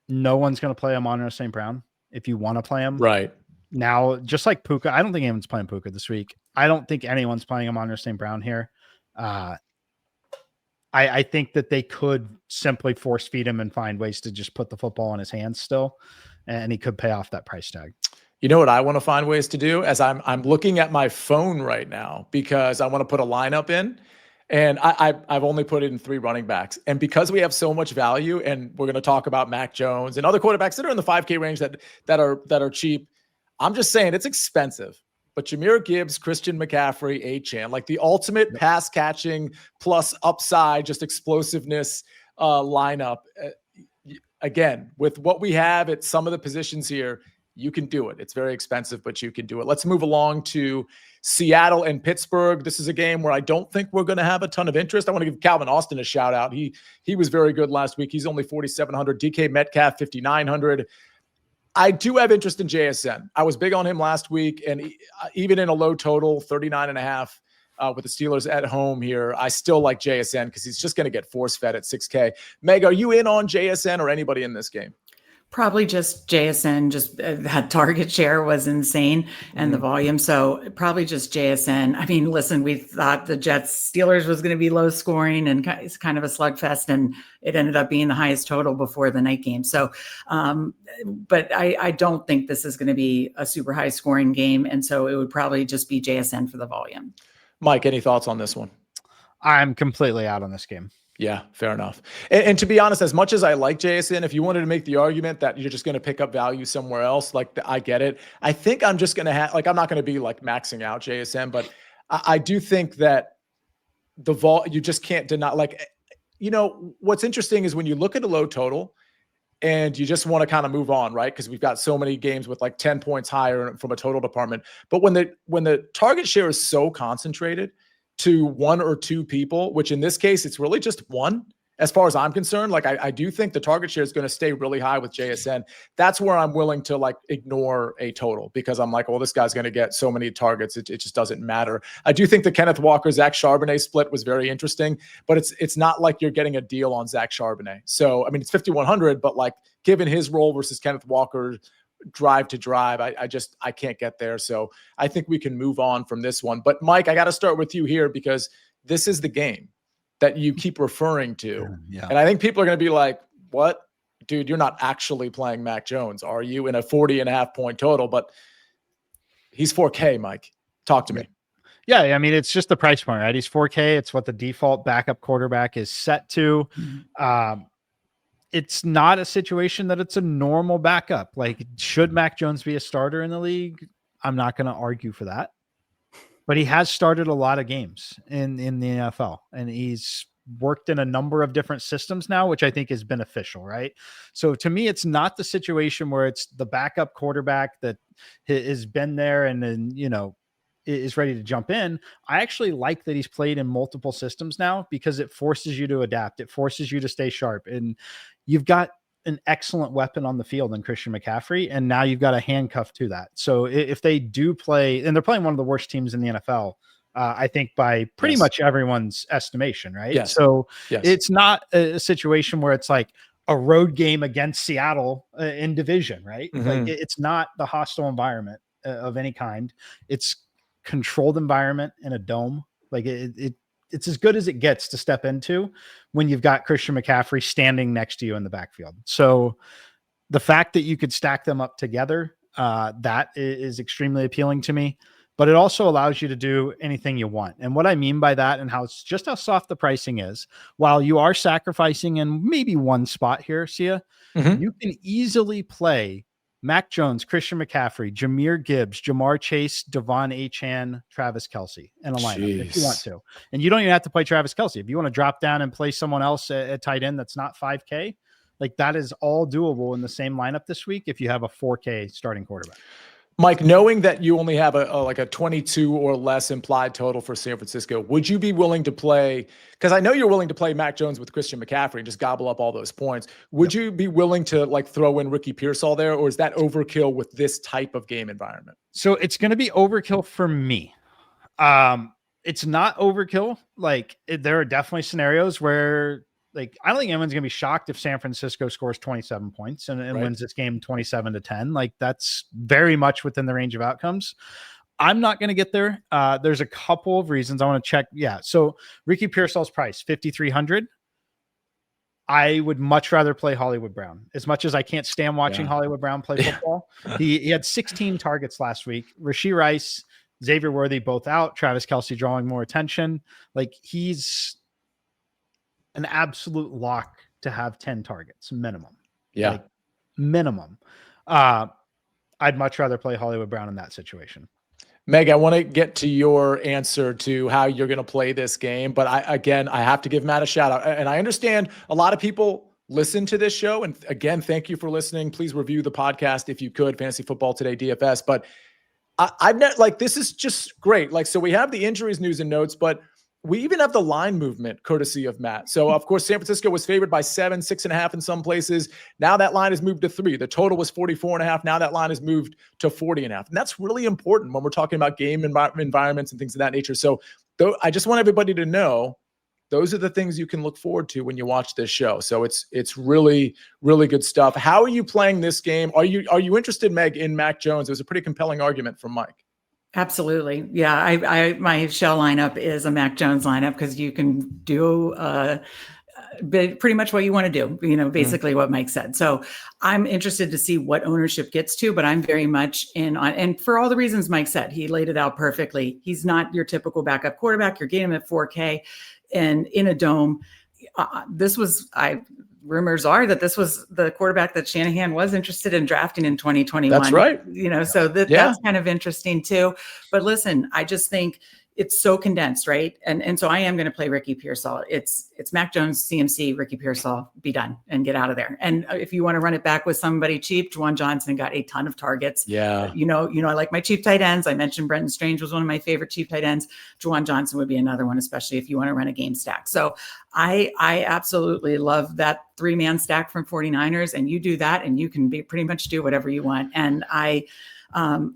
no one's going to play Amon-Ra St. Brown if you want to play him. Right. Now, just like Puka, I don't think anyone's playing Puka this week. I don't think anyone's playing Amon-Ra St. Brown here. I think that they could simply force feed him and find ways to just put the football in his hands still, and he could pay off that price tag. You know what I want to find ways to do as I'm looking at my phone right now because I want to put a lineup in. And I've only put it in 3 running backs. And because we have so much value, and we're going to talk about Mac Jones and other quarterbacks that are in the 5K range that are cheap, I'm just saying it's expensive. But Jahmyr Gibbs, Christian McCaffrey, Achane, like the ultimate pass catching plus upside, just explosiveness lineup. Again, with what we have at some of the positions here, you can do it. It's very expensive, but you can do it. Let's move along to Seattle and Pittsburgh. This is a game where I don't think we're going to have a ton of interest. I want to give Calvin Austin a shout out. He was very good last week. He's only 4,700. DK Metcalf, 5,900. I do have interest in JSN. I was big on him last week, and even in a low total, 39.5 with the Steelers at home here, I still like JSN because he's just going to get force-fed at 6K. Meg, are you in on JSN or anybody in this game? Probably just JSN, just that target share was insane and the volume. So probably just JSN. I mean, listen, we thought the Jets Steelers was going to be low scoring and it's kind of a slugfest, and it ended up being the highest total before the night game. So, but I don't think this is going to be a super high scoring game. And so it would probably just be JSN for the volume. Mike, any thoughts on this one? I'm completely out on this game. Yeah, fair enough. And to be honest, as much as I like JSN, if you wanted to make the argument that you're just going to pick up value somewhere else, like I get it. I think I'm just going to have, like, I'm not going to be like maxing out JSN, but I do think that you just can't deny, like, what's interesting is when you look at a low total and you just want to kind of move on, right? Because we've got so many games with like 10 points higher from a total department. But when the target share is so concentrated to one or two people, which in this case, it's really just one, as far as I'm concerned. Like, I do think the target share is going to stay really high with JSN. That's where I'm willing to like ignore a total, because I'm like, well, this guy's going to get so many targets. It just doesn't matter. I do think the Kenneth Walker, Zach Charbonnet split was very interesting, but it's not like you're getting a deal on Zach Charbonnet. So, I mean, it's 5,100, but like given his role versus Kenneth Walker, drive to drive, I can't get there. So I think we can move on from this one. But Mike, I got to start with you here, because this is the game that you keep referring to. Yeah. And I think people are going to be like, what? Dude, you're not actually playing Mac Jones, are you? In a 40.5 point total, but he's 4K, Mike. Talk to me. Yeah, I mean, it's just the price point, right? He's 4K. It's what the default backup quarterback is set to. It's not a situation that it's a normal backup. Like, should Mac Jones be a starter in the league? I'm not going to argue for that. But he has started a lot of games in the NFL, and he's worked in a number of different systems now, which I think is beneficial, right? So to me, it's not the situation where it's the backup quarterback that has been there and then, is ready to jump in. I actually like that he's played in multiple systems now, because it forces you to adapt. It forces you to stay sharp. And you've got an excellent weapon on the field in Christian McCaffrey, and now you've got a handcuff to that. So if they do play, and they're playing one of the worst teams in the NFL, I think by pretty much everyone's estimation, right? Yes. So it's not a situation where it's like a road game against Seattle in division, right? Like, it's not the hostile environment of any kind. It's controlled environment in a dome. Like, it's as good as it gets to step into when you've got Christian McCaffrey standing next to you in the backfield. So the fact that you could stack them up together, that is extremely appealing to me, but it also allows you to do anything you want. And what I mean by that, and how soft the pricing is, while you are sacrificing in maybe one spot here, Sia, you can easily play Mac Jones, Christian McCaffrey, Jahmyr Gibbs, Jamar Chase, Devon Achane, Travis Kelce in a lineup if you want to. And you don't even have to play Travis Kelce. If you want to drop down and play someone else at tight end that's not 5K, like, that is all doable in the same lineup this week if you have a 4K starting quarterback. Mike, knowing that you only have a 22 or less implied total for San Francisco, would you be willing to play, because I know you're willing to play Mac Jones with Christian McCaffrey and just gobble up all those points. Would you be willing to like throw in Ricky Pearsall there, or is that overkill with this type of game environment? So it's going to be overkill for me. It's not overkill. Like, there are definitely scenarios where, like, I don't think anyone's going to be shocked if San Francisco scores 27 points and wins this game 27-10. Like, that's very much within the range of outcomes. I'm not going to get there. There's a couple of reasons I want to check. Yeah. So Ricky Pearsall's price, 5,300. I would much rather play Hollywood Brown. As much as I can't stand watching Hollywood Brown play football. He had 16 targets last week. Rashee Rice, Xavier Worthy, both out. Travis Kelce drawing more attention. Like, he's an absolute lock to have 10 targets minimum. Yeah. Like, minimum. I'd much rather play Hollywood Brown in that situation. Meg, I want to get to your answer to how you're going to play this game, but I have to give Matt a shout out. And I understand a lot of people listen to this show. And again, thank you for listening. Please review the podcast if you could, Fantasy Football Today DFS. But I've not, like, this is just great. Like, so we have the injuries, news, and notes, but we even have the line movement courtesy of Matt. So, of course, San Francisco was favored by 7, 6.5 in some places. Now that line has moved to 3. The total was 44.5. Now that line has moved to 40.5. And that's really important when we're talking about game environments and things of that nature. So I just want everybody to know those are the things you can look forward to when you watch this show. So it's really, really good stuff. How are you playing this game? Are you interested, Meg, in Mac Jones? It was a pretty compelling argument from Mike. Absolutely. Yeah. I my shell lineup is a Mac Jones lineup because you can do pretty much what you want to do, basically what Mike said. So I'm interested to see what ownership gets to, but I'm very much in on, and for all the reasons Mike said, he laid it out perfectly. He's not your typical backup quarterback. You're getting him at 4K and in a dome. Rumors are that this was the quarterback that Shanahan was interested in drafting in 2021. That's right. So that's kind of interesting too. But listen, I just think it's so condensed, right? And so I am going to play Ricky Pearsall. It's Mac Jones, CMC, Ricky Pearsall, be done and get out of there. And if you want to run it back with somebody cheap, Juwan Johnson got a ton of targets. Yeah. I like my cheap tight ends. I mentioned Brenton Strange was one of my favorite cheap tight ends. Juwan Johnson would be another one, especially if you want to run a game stack. So I absolutely love that 3-man stack from 49ers, and you do that and you can pretty much do whatever you want. And I'm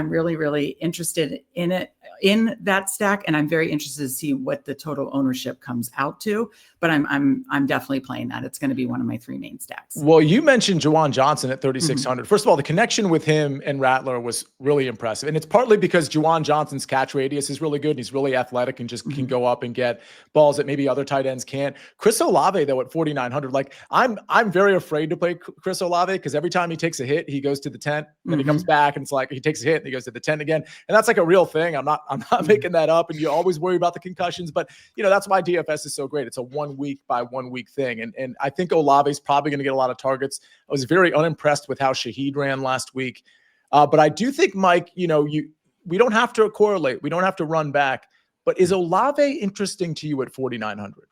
really, really interested in that stack, and I'm very interested to see what the total ownership comes out to. But I'm definitely playing that. It's going to be one of my 3 main stacks. Well, you mentioned Juwan Johnson at 3,600. First of all, the connection with him and Rattler was really impressive, and it's partly because Juwan Johnson's catch radius is really good. And he's really athletic and just can go up and get balls that maybe other tight ends can't. Chris Olave, though, at 4,900, like I'm very afraid to play Chris Olave because every time he takes a hit, he goes to the tent, and then he comes back, and it's like he takes a hit and he goes to the tent again, and that's like a real thing. I'm not making that up, and you always worry about the concussions, but that's why DFS is so great. It's a 1 week by 1 week thing, and I think Olave's probably going to get a lot of targets. I was very unimpressed with how Shaheed ran last week, but I do think, Mike, we don't have to correlate, we don't have to run back, but is Olave interesting to you at 4,900?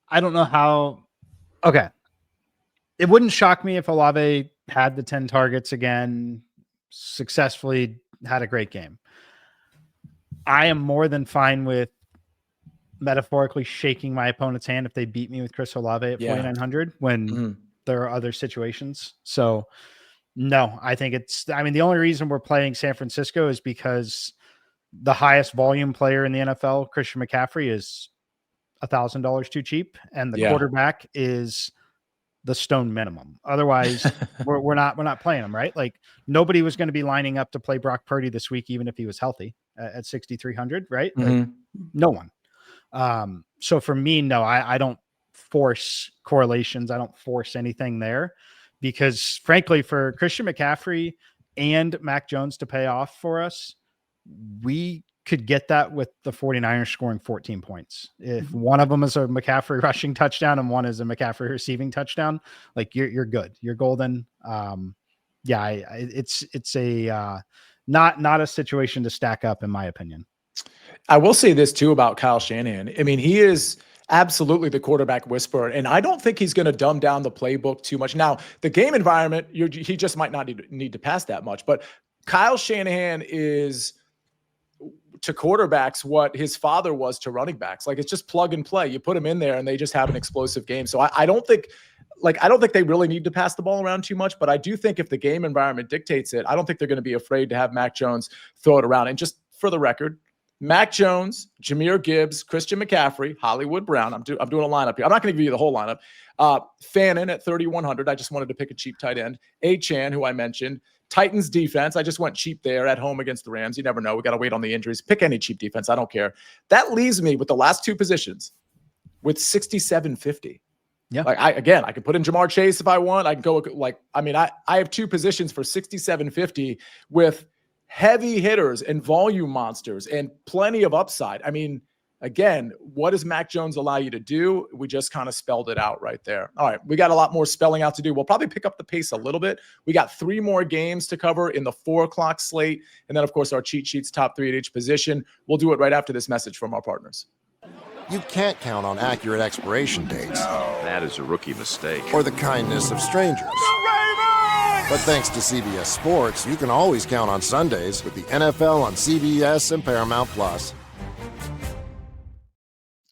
I don't know how. Okay, it wouldn't shock me if Olave had the 10 targets again, successfully had a great game. I am more than fine with metaphorically shaking my opponent's hand if they beat me with Chris Olave at 4,900 when there are other situations. So no, I think the only reason we're playing San Francisco is because the highest volume player in the NFL, Christian McCaffrey, is $1,000 too cheap. And the quarterback is the stone minimum. Otherwise we're not playing him, right? Like nobody was going to be lining up to play Brock Purdy this week, even if he was healthy at 6,300, right? Like, no one. So for me, no, I don't force correlations. I don't force anything there because frankly, for Christian McCaffrey and Mac Jones to pay off for us, we could get that with the 49ers scoring 14 points. If one of them is a McCaffrey rushing touchdown and one is a McCaffrey receiving touchdown, like you're good. You're golden. It's a not a situation to stack up, in my opinion. I will say this too about Kyle Shanahan. I mean, he is absolutely the quarterback whisperer, and I don't think he's going to dumb down the playbook too much. Now, the game environment, he just might not need to pass that much, but Kyle Shanahan is to quarterbacks what his father was to running backs. Like, it's just plug and play. You put them in there and they just have an explosive game. So I don't think they really need to pass the ball around too much, but I do think if the game environment dictates it, I don't think they're going to be afraid to have Mac Jones throw it around. And just for the record, Mac Jones, Jahmyr Gibbs, Christian McCaffrey, Hollywood Brown. I'm doing a lineup here. I'm not going to give you the whole lineup. Fannin at 3,100. I just wanted to pick a cheap tight end. Achane, who I mentioned. Titans defense. I just went cheap there at home against the Rams. You never know. We got to wait on the injuries. Pick any cheap defense. I don't care. That leaves me with the last two positions with 6,750. Yeah. Like I could put in Jamar Chase if I want. I can go I have two positions for 6,750 with heavy hitters and volume monsters and plenty of upside. I mean, again, what does Mac Jones allow you to do? We just kind of spelled it out right there. All right, we got a lot more spelling out to do. We'll probably pick up the pace a little bit. We got 3 more games to cover in the 4:00 slate. And then, of course, our cheat sheets, top 3 at each position. We'll do it right after this message from our partners. You can't count on accurate expiration dates. No, that is a rookie mistake. Or the kindness of strangers. But thanks to CBS Sports, you can always count on Sundays with the NFL on CBS and Paramount+.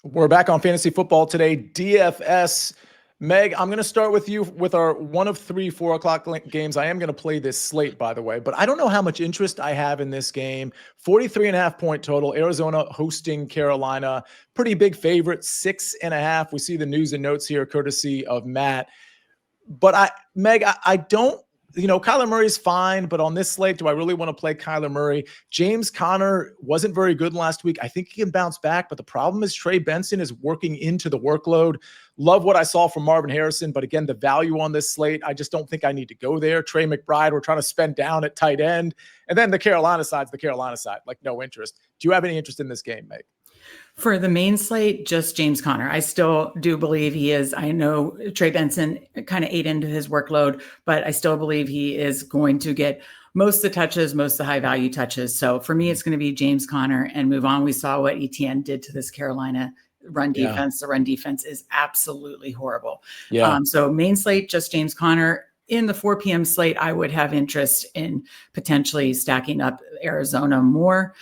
We're back on Fantasy Football today. DFS Meg, I'm going to start with you with our one of 3 4:00 games. I am going to play this slate, by the way, but I don't know how much interest I have in this game. 43.5 point total. Arizona hosting Carolina. Pretty big favorite, 6.5. We see the news and notes here, courtesy of Matt. But Meg, I don't, Kyler Murray's fine, but on this slate, do I really want to play Kyler Murray? James Conner wasn't very good last week. I think he can bounce back, but the problem is Trey Benson is working into the workload. Love what I saw from Marvin Harrison, but again, the value on this slate, I just don't think I need to go there. Trey McBride, we're trying to spend down at tight end. And then the Carolina side's the Carolina side, like no interest. Do you have any interest in this game, Meg? For the main slate, just James Conner. I still do believe he is. I know Trey Benson kind of ate into his workload, but I still believe he is going to get most of the touches, most of the high value touches. So for me, it's going to be James Conner and move on. We saw what ETN did to this Carolina run defense. The run defense is absolutely horrible. So main slate, just James Conner. In the 4 p.m. slate, I would have interest in potentially stacking up Arizona more.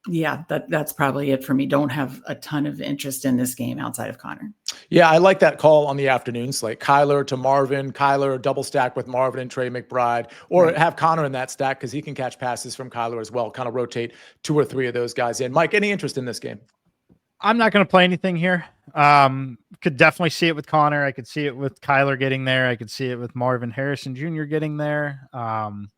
That's probably it for me. Don't have a ton of interest in this game outside of Conner. Yeah, I like that call on the afternoon slate. Kyler to Marvin, Kyler double stack with Marvin and Trey McBride, or have Conner in that stack because he can catch passes from Kyler as well. Kind of rotate 2 or 3 of those guys in. Mike, any interest in this game? I'm not going to play anything here. Could definitely see it with Conner. I could see it with Kyler getting there. I could see it with Marvin Harrison Jr. getting there. I'm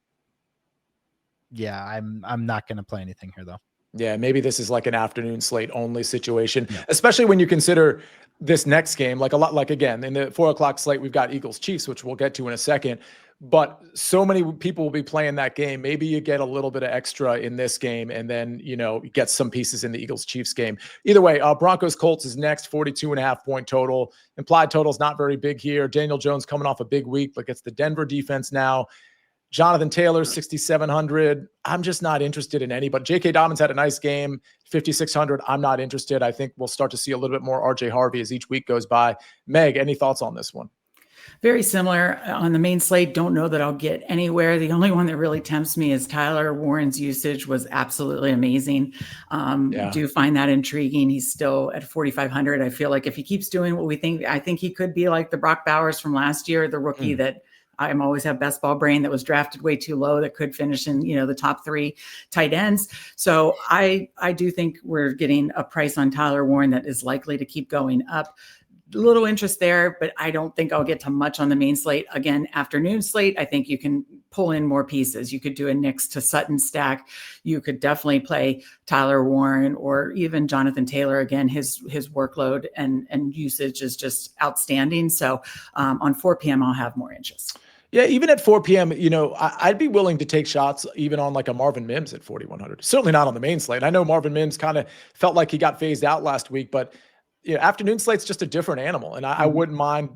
not going to play anything here though. Yeah, maybe this is like an afternoon slate only situation, especially when you consider this next game, again, in the 4 o'clock slate, we've got Eagles Chiefs, which we'll get to in a second, but so many people will be playing that game. Maybe you get a little bit of extra in this game and then, you get some pieces in the Eagles Chiefs game. Either way, Broncos Colts is next, 42.5 point total. Implied total is not very big here. Daniel Jones coming off a big week, but gets the Denver defense now. Jonathan Taylor, 6,700. I'm just not interested in any, but J.K. Dobbins had a nice game, 5,600. I'm not interested. I think we'll start to see a little bit more R.J. Harvey as each week goes by. Meg, any thoughts on this one? Very similar on the main slate. Don't know that I'll get anywhere. The only one that really tempts me is Tyler Warren's usage was absolutely amazing. Do find that intriguing. He's still at 4,500. I feel like if he keeps doing what we think, I think he could be like the Brock Bowers from last year, the rookie that I'm always have best ball brain that was drafted way too low that could finish in, the top 3 tight ends. So I do think we're getting a price on Tyler Warren that is likely to keep going up. Little interest there, but I don't think I'll get to much on the main slate. Again, afternoon slate, I think you can pull in more pieces. You could do a Knicks to Sutton stack. You could definitely play Tyler Warren or even Jonathan Taylor. Again, his workload and usage is just outstanding. So on 4 p.m., I'll have more interest. Yeah, even at 4 p.m., I'd be willing to take shots even on like a Marvin Mims at 4,100. Certainly not on the main slate. I know Marvin Mims kind of felt like he got phased out last week, but afternoon slate's just a different animal. And I wouldn't mind,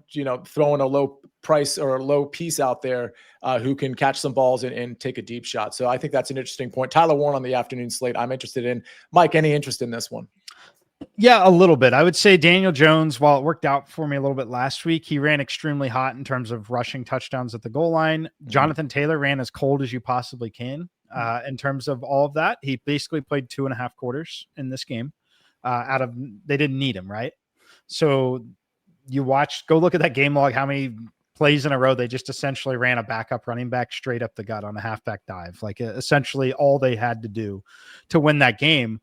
throwing a low price or a low piece out there who can catch some balls and take a deep shot. So I think that's an interesting point. Tyler Warren on the afternoon slate, I'm interested in. Mike, any interest in this one? Yeah, a little bit. I would say Daniel Jones, while it worked out for me a little bit last week, he ran extremely hot in terms of rushing touchdowns at the goal line. Jonathan Taylor ran as cold as you possibly can in terms of all of that. He basically played 2.5 quarters in this game. They didn't need him, right? So go look at that game log, how many plays in a row they just essentially ran a backup running back straight up the gut on a halfback dive, like essentially all they had to do to win that game.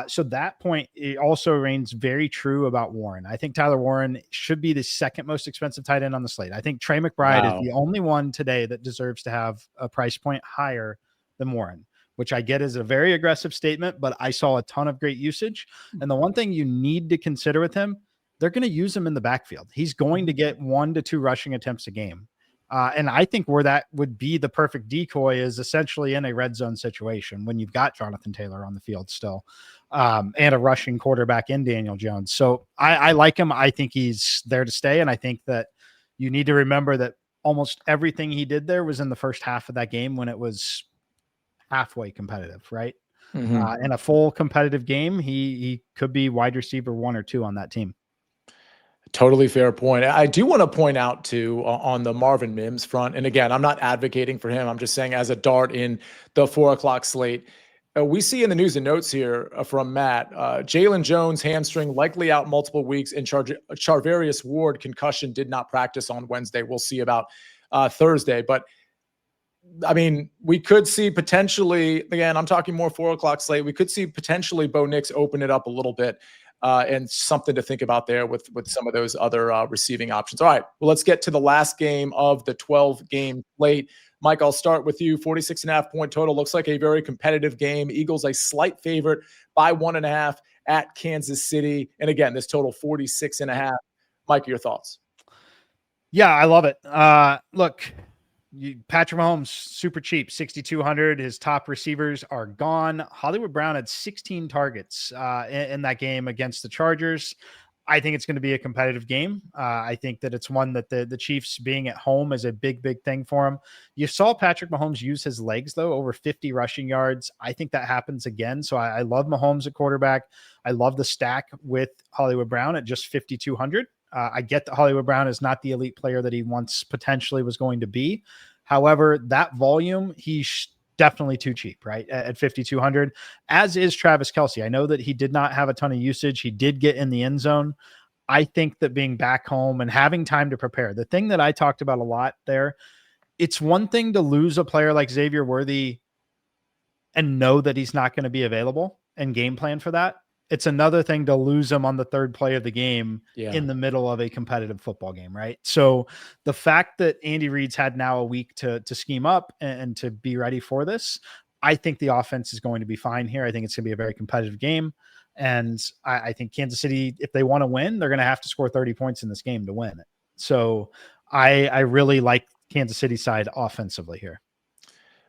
So that point, it also reigns very true about Warren. I think Tyler Warren should be the second most expensive tight end on the slate. I think Trey McBride is the only one today that deserves to have a price point higher than Warren, which I get is a very aggressive statement, but I saw a ton of great usage. And the one thing you need to consider with him, they're going to use him in the backfield. He's going to get 1 to 2 rushing attempts a game. And I think where that would be the perfect decoy is essentially in a red zone situation when you've got Jonathan Taylor on the field still and a rushing quarterback in Daniel Jones. So I like him. I think he's there to stay. And I think that you need to remember that almost everything he did there was in the first half of that game when it was halfway competitive, right? In a full competitive game, he could be wide receiver 1 or 2 on that team. Totally fair point. I do want to point out too on the Marvin Mims front. And again, I'm not advocating for him. I'm just saying as a dart in the 4 o'clock slate, We see in the news and notes here from Matt, Jalen Jones hamstring likely out multiple weeks, and Charvarius Ward concussion did not practice on Wednesday. We'll see about Thursday. But I mean, we could see potentially, again, I'm talking more 4:00 slate. We could see potentially Bo Nix open it up a little bit, and something to think about there with some of those other receiving options. All right, well, let's get to the last game of the 12-game slate. Mike, I'll start with you. 46.5 point total. Looks like a very competitive game. Eagles a slight favorite by 1.5 at Kansas City. And again, this total 46.5. Mike, your thoughts? Yeah, I love it. Look, Patrick Mahomes, super cheap, 6,200. His top receivers are gone. Hollywood Brown had 16 targets in that game against the Chargers. I think it's going to be a competitive game. I think that it's one that the Chiefs being at home is a big thing for him. You saw Patrick Mahomes use his legs, though, over 50 rushing yards. I think that happens again. So I love Mahomes at quarterback. I love the stack with Hollywood Brown at just 5,200. I get that Hollywood Brown is not the elite player that he once potentially was going to be. However, that volume, he's definitely too cheap, right? At 5,200, as is Travis Kelce. I know that he did not have a ton of usage. He did get in the end zone. I think that being back home and having time to prepare, the thing that I talked about a lot there, it's one thing to lose a player like Xavier Worthy and know that he's not going to be available and game plan for that. It's another thing to lose him on the third play of the game in the middle of a competitive football game, right? So the fact that Andy Reid's had now a week to scheme up and to be ready for this, I think the offense is going to be fine here. I think it's going to be a very competitive game. And I think Kansas City, if they want to win, they're going to have to score 30 points in this game to win it. So I really like Kansas City side offensively here.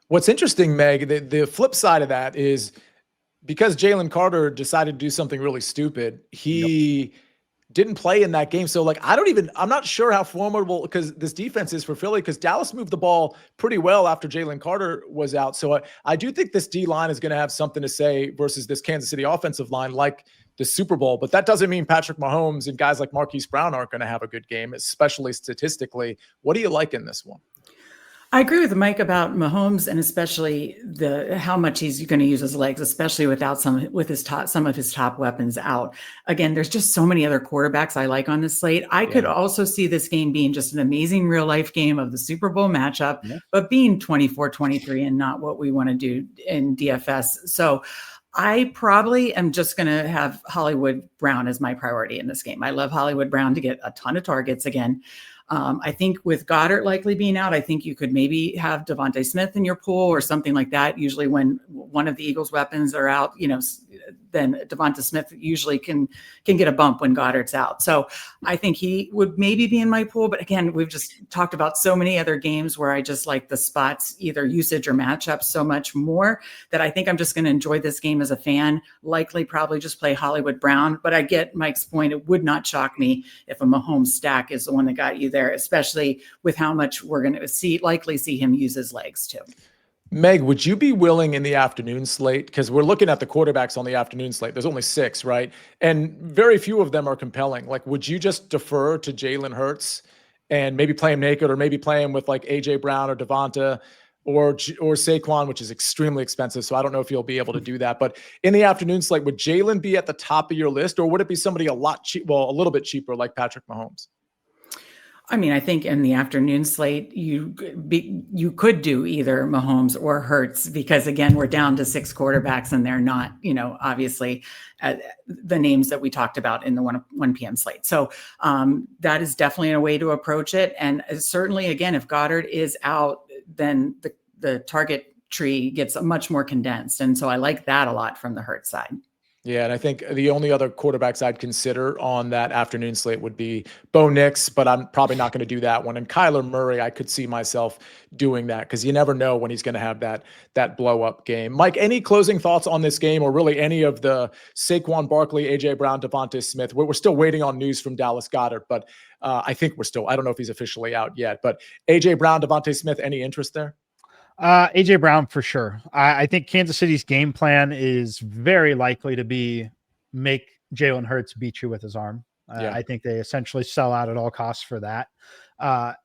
What's interesting, Meg, the flip side of that is, because Jalen Carter decided to do something really stupid, he didn't play in that game. So I'm not sure how formidable, because this defense is for Philly, because Dallas moved the ball pretty well after Jalen Carter was out. So I do think this D line is going to have something to say versus this Kansas City offensive line, like the Super Bowl. But that doesn't mean Patrick Mahomes and guys like Marquise Brown aren't going to have a good game, especially statistically. What do you like in this one? I agree with Mike about Mahomes, and especially how much he's going to use his legs, especially without some of his top weapons out. Again, there's just so many other quarterbacks I like on this slate. I could also see this game being just an amazing real life game of the Super Bowl matchup, but being 24-23 and not what we want to do in DFS. So I probably am just going to have Hollywood Brown as my priority in this game. I love Hollywood Brown to get a ton of targets again. I think with Goddard likely being out, I think you could maybe have Devontae Smith in your pool or something like that. Usually when one of the Eagles' weapons are out, then Devonta Smith usually can get a bump when Goddard's out. So I think he would maybe be in my pool. But again, we've just talked about so many other games where I just like the spots, either usage or matchups so much more, that I think I'm just going to enjoy this game as a fan, likely probably just play Hollywood Brown. But I get Mike's point. It would not shock me if a Mahomes stack is the one that got you there, especially with how much we're going to likely see him use his legs too. Meg, would you be willing in the afternoon slate? Because we're looking at the quarterbacks on the afternoon slate. There's only 6, right? And very few of them are compelling. Would you just defer to Jalen Hurts and maybe play him naked, or maybe play him with AJ Brown or Devonta or Saquon, which is extremely expensive. So I don't know if you'll be able to do that. But in the afternoon slate, would Jalen be at the top of your list, or would it be somebody a little bit cheaper like Patrick Mahomes? I mean, I think in the afternoon slate, you could do either Mahomes or Hurts, because again, we're down to 6 quarterbacks and they're not, obviously the names that we talked about in the 1 p.m. slate. So that is definitely a way to approach it. And certainly, again, if Goddard is out, then the target tree gets much more condensed. And so I like that a lot from the Hurts side. Yeah, and I think the only other quarterbacks I'd consider on that afternoon slate would be Bo Nix, but I'm probably not going to do that one. And Kyler Murray, I could see myself doing that, because you never know when he's going to have that blow-up game. Mike, any closing thoughts on this game, or really any of the Saquon Barkley, A.J. Brown, Devonta Smith? We're still waiting on news from Dallas Goedert, but I think I don't know if he's officially out yet. But A.J. Brown, Devonta Smith, any interest there? AJ Brown for sure. I think Kansas City's game plan is very likely to be make Jalen Hurts beat you with his arm. I think they essentially sell out at all costs for that.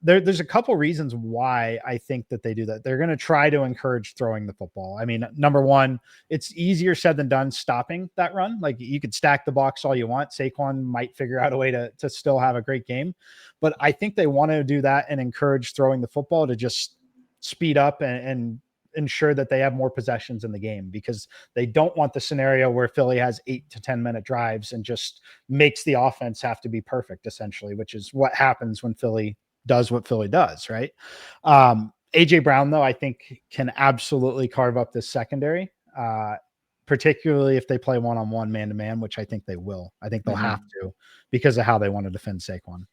There's a couple reasons why I think that they do that. They're going to try to encourage throwing the football. I mean, number one, it's easier said than done stopping that run. Like, you could stack the box all you want. Saquon might figure out a way to still have a great game, but I think they want to do that and encourage throwing the football to just speed up and ensure that they have more possessions in the game, because they don't want the scenario where Philly has 8 to 10 minute drives and just makes the offense have to be perfect, essentially, which is what happens when Philly does what Philly does. Right. AJ Brown, though, I think can absolutely carve up this secondary, particularly if they play one-on-one, man-to-man, which I think they will. I think they'll have to, because of how they want to defend Saquon.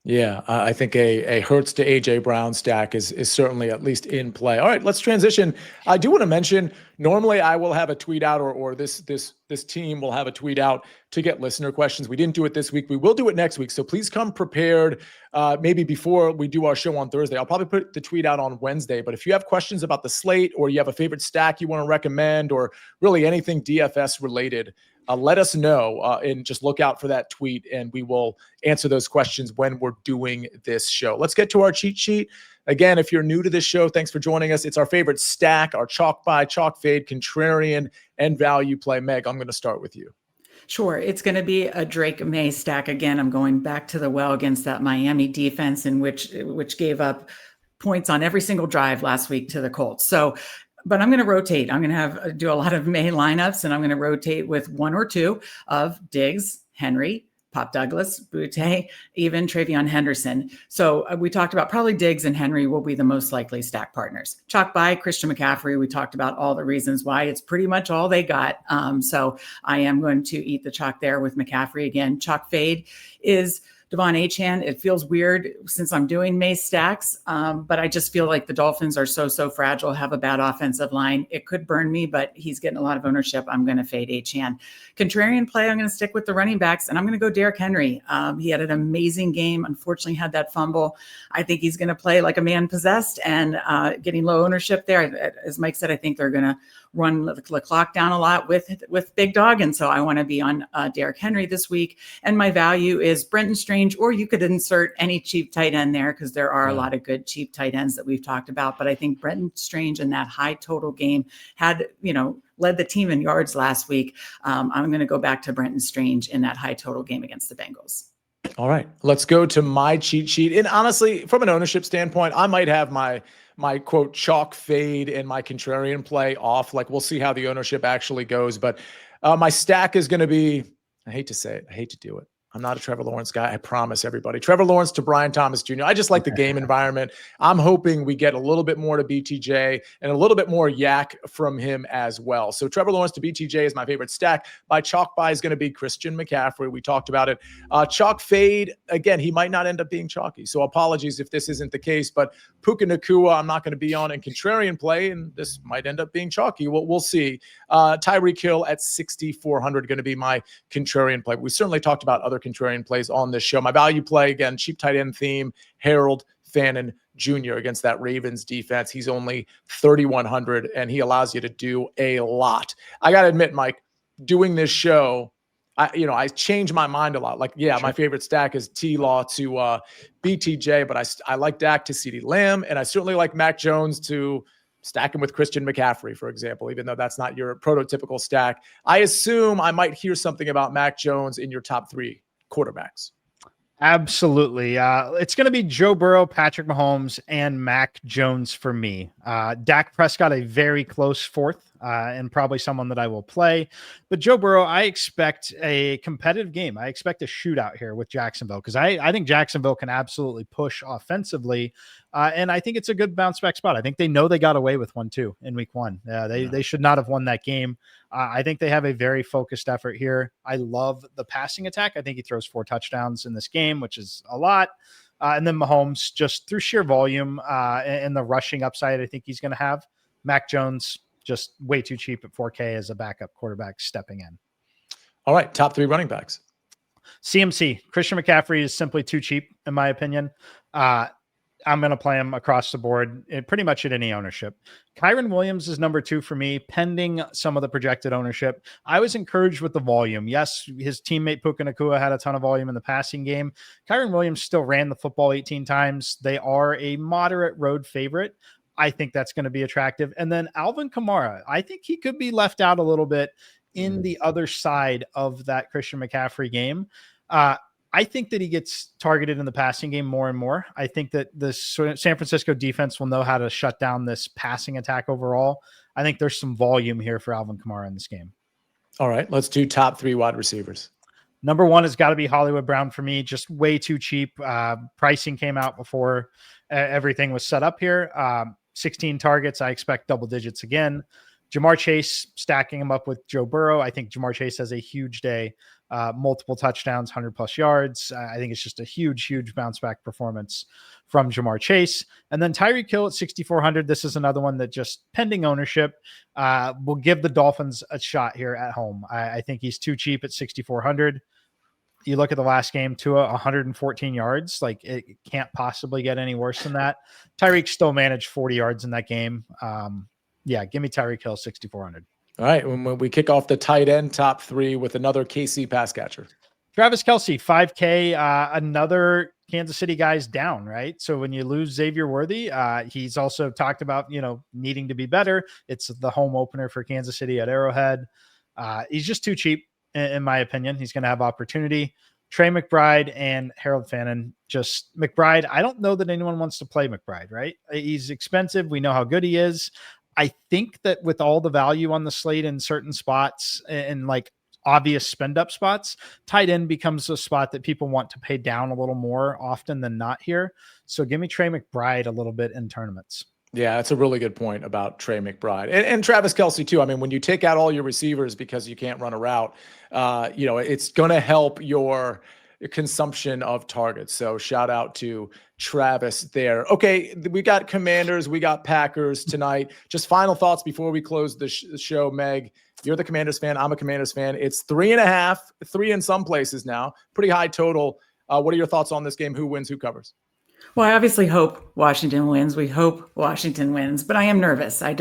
Yeah, I think a Hurts to AJ Brown stack is certainly at least in play. All right, let's transition. I do want to mention, normally I will have a tweet out, or this team will have a tweet out to get listener questions. We didn't do it this week. We will do it next week. So please come prepared. Maybe before we do our show on Thursday, I'll probably put the tweet out on Wednesday. But if you have questions about the slate, or you have a favorite stack you want to recommend, or really anything DFS related, let us know, and just look out for that tweet, and we will answer those questions when we're doing this show. Let's get to our cheat sheet. Again, if you're new to this show, thanks for joining us. It's our favorite stack, our chalk buy, chalk fade, contrarian, and value play. Meg, I'm going to start with you. Sure. It's going to be a Drake May stack. Again, I'm going back to the well against that Miami defense, in which gave up points on every single drive last week to the Colts. So, but I'm going to rotate. I'm going to do a lot of May lineups, and I'm going to rotate with one or two of Diggs, Henry, Pop Douglas, Boutte, even Travion Henderson. So we talked about probably Diggs and Henry will be the most likely stack partners. Chalk by Christian McCaffrey. We talked about all the reasons why. It's pretty much all they got. So I am going to eat the chalk there with McCaffrey again. Chalk fade is Devon Achane. It feels weird since I'm doing May stacks, but I just feel like the Dolphins are so fragile, have a bad offensive line. It could burn me, but he's getting a lot of ownership. I'm going to fade Achane. Contrarian play, I'm going to stick with the running backs, and I'm going to go Derrick Henry. He had an amazing game. Unfortunately, had that fumble. I think he's going to play like a man possessed, and getting low ownership there. As Mike said, I think they're going to run the clock down a lot with Big Dog, and so I want to be on Derrick Henry this week. And my value is Brenton Strange, or you could insert any cheap tight end there, because there are a lot of good cheap tight ends that we've talked about. But I think Brenton Strange in that high total game had, led the team in yards last week. I'm going to go back to Brenton Strange in that high total game against the Bengals. All right, let's go to my cheat sheet. And honestly, from an ownership standpoint, I might have my quote chalk fade and my contrarian play off. Like, we'll see how the ownership actually goes. But my stack is going to be, I hate to say it, I hate to do it, I'm not a Trevor Lawrence guy. I promise everybody. Trevor Lawrence to Brian Thomas Jr. I just like the game environment. I'm hoping we get a little bit more to BTJ and a little bit more yak from him as well. So Trevor Lawrence to BTJ is my favorite stack. My chalk buy is going to be Christian McCaffrey. We talked about it. Chalk fade, again, he might not end up being chalky. So apologies if this isn't the case, but Puka Nacua, I'm not going to be on in contrarian play, and this might end up being chalky. We'll see. Tyreek Hill at 6,400 going to be my contrarian play. We certainly talked about other contrarian plays on this show. My value play, again, cheap tight end theme, Harold Fannin Jr. against that Ravens defense. He's only 3,100, and he allows you to do a lot. I got to admit, Mike, doing this show, I change my mind a lot. Like, yeah, sure, my favorite stack is T-Law to BTJ, but I like Dak to CeeDee Lamb, and I certainly like Mac Jones to stack him with Christian McCaffrey, for example, even though that's not your prototypical stack. I assume I might hear something about Mac Jones in your top 3 quarterbacks. Absolutely. It's going to be Joe Burrow, Patrick Mahomes, and Mac Jones for me. Dak Prescott, a very close fourth, and probably someone that I will play. But Joe Burrow, I expect a competitive game. I expect a shootout here with Jacksonville, because I think Jacksonville can absolutely push offensively. And I think it's a good bounce back spot. I think they know they got away with 1-2 in week 1. They should not have won that game. I think they have a very focused effort here. I love the passing attack. I think he throws 4 touchdowns in this game, which is a lot. And then Mahomes, just through sheer volume and the rushing upside, I think he's going to have. Mac Jones, just way too cheap at 4K as a backup quarterback stepping in. All right, top 3 running backs. CMC, Christian McCaffrey is simply too cheap, in my opinion. I'm going to play him across the board, pretty much at any ownership. Kyren Williams is number 2 for me, pending some of the projected ownership. I was encouraged with the volume. Yes, his teammate Puka Nacua had a ton of volume in the passing game. Kyren Williams still ran the football 18 times. They are a moderate road favorite. I think that's going to be attractive. And then Alvin Kamara, I think he could be left out a little bit in the other side of that Christian McCaffrey game. I think that he gets targeted in the passing game more and more. I think that the San Francisco defense will know how to shut down this passing attack overall. I think there's some volume here for Alvin Kamara in this game. All right, let's do top 3 wide receivers. Number 1 has got to be Hollywood Brown for me. Just way too cheap. Pricing came out before everything was set up here. 16 targets. I expect double digits again. Jamar Chase, stacking him up with Joe Burrow. I think Jamar Chase has a huge day. Multiple touchdowns, 100+ yards. I think it's just a huge bounce back performance from Jamar Chase. And then Tyreek Hill at 6,400. This is another one that, just pending ownership, will give the Dolphins a shot here at home. I think he's too cheap at 6,400. You look at the last game, Tua, 114 yards. Like, it can't possibly get any worse than that. Tyreek still managed 40 yards in that game. Yeah, give me Tyreek Hill, 6,400. All right, when we kick off the tight end top 3 with another KC pass catcher. Travis Kelce, 5K, another Kansas City guy's down, right? So when you lose Xavier Worthy, he's also talked about, needing to be better. It's the home opener for Kansas City at Arrowhead. He's just too cheap, in my opinion. He's going to have opportunity. Trey McBride and Harold Fannin. Just McBride, I don't know that anyone wants to play McBride, right? He's expensive. We know how good he is. I think that with all the value on the slate in certain spots and like obvious spend up spots, tight end becomes a spot that people want to pay down a little more often than not here. So give me Trey McBride a little bit in tournaments. Yeah, that's a really good point about Trey McBride and Travis Kelce too. I mean, when you take out all your receivers because you can't run a route, it's going to help your consumption of targets. So shout out to Travis there. Okay, we got Commanders, we got Packers tonight. Just final thoughts before we close the show. Meg, you're the Commanders fan. I'm a Commanders fan. It's 3.5, 3 in some places now. Pretty high total. What are your thoughts on this game? Who wins? Who covers? Well, I obviously hope Washington wins. We hope Washington wins, but I am nervous. I'm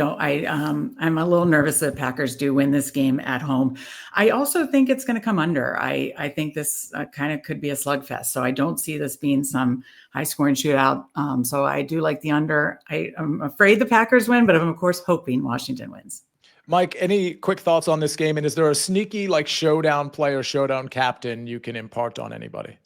a little nervous that Packers do win this game at home. I also think it's going to come under. I think this kind of could be a slugfest. So I don't see this being some high scoring shootout. So I do like the under. I'm afraid the Packers win, but I'm of course hoping Washington wins. Mike, any quick thoughts on this game? And is there a sneaky showdown player, showdown captain you can impart on anybody?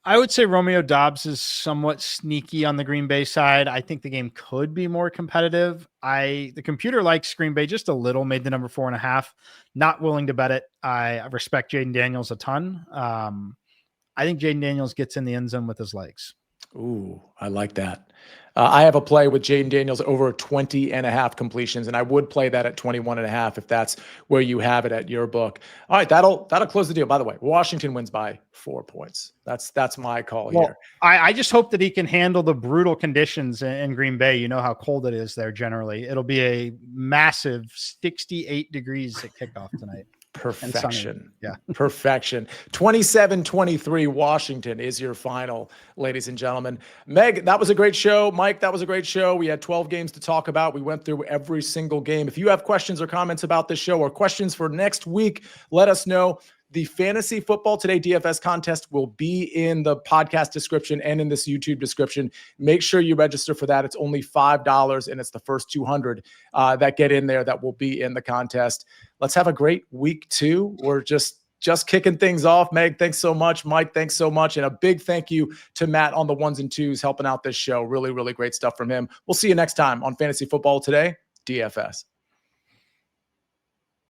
I would say Romeo Doubs is somewhat sneaky on the Green Bay side. I think the game could be more competitive. The computer likes Green Bay just a little, made the number 4.5. Not willing to bet it. I respect Jaden Daniels a ton. I think Jaden Daniels gets in the end zone with his legs. Ooh, I like that. I have a play with Jaden Daniels over 20.5 completions, and I would play that at 21.5 if that's where you have it at your book. All right, that'll close the deal. By the way, Washington wins by 4 points. That's my call here. I just hope that he can handle the brutal conditions in Green Bay. You know how cold it is there generally. It'll be a massive 68 degrees at kickoff tonight. Perfection. Yeah. Perfection. 27-23 Washington is your final, ladies and gentlemen. Meg, that was a great show. Mike, that was a great show. We had 12 games to talk about. We went through every single game. If you have questions or comments about this show or questions for next week, let us know. The Fantasy Football Today DFS contest will be in the podcast description and in this YouTube description. Make sure you register for that. It's only $5, and it's the first 200 that get in there that will be in the contest. Let's have a great week 2. We're just kicking things off. Meg, thanks so much. Mike, thanks so much. And a big thank you to Matt on the 1s and 2s helping out this show. Really, really great stuff from him. We'll see you next time on Fantasy Football Today DFS.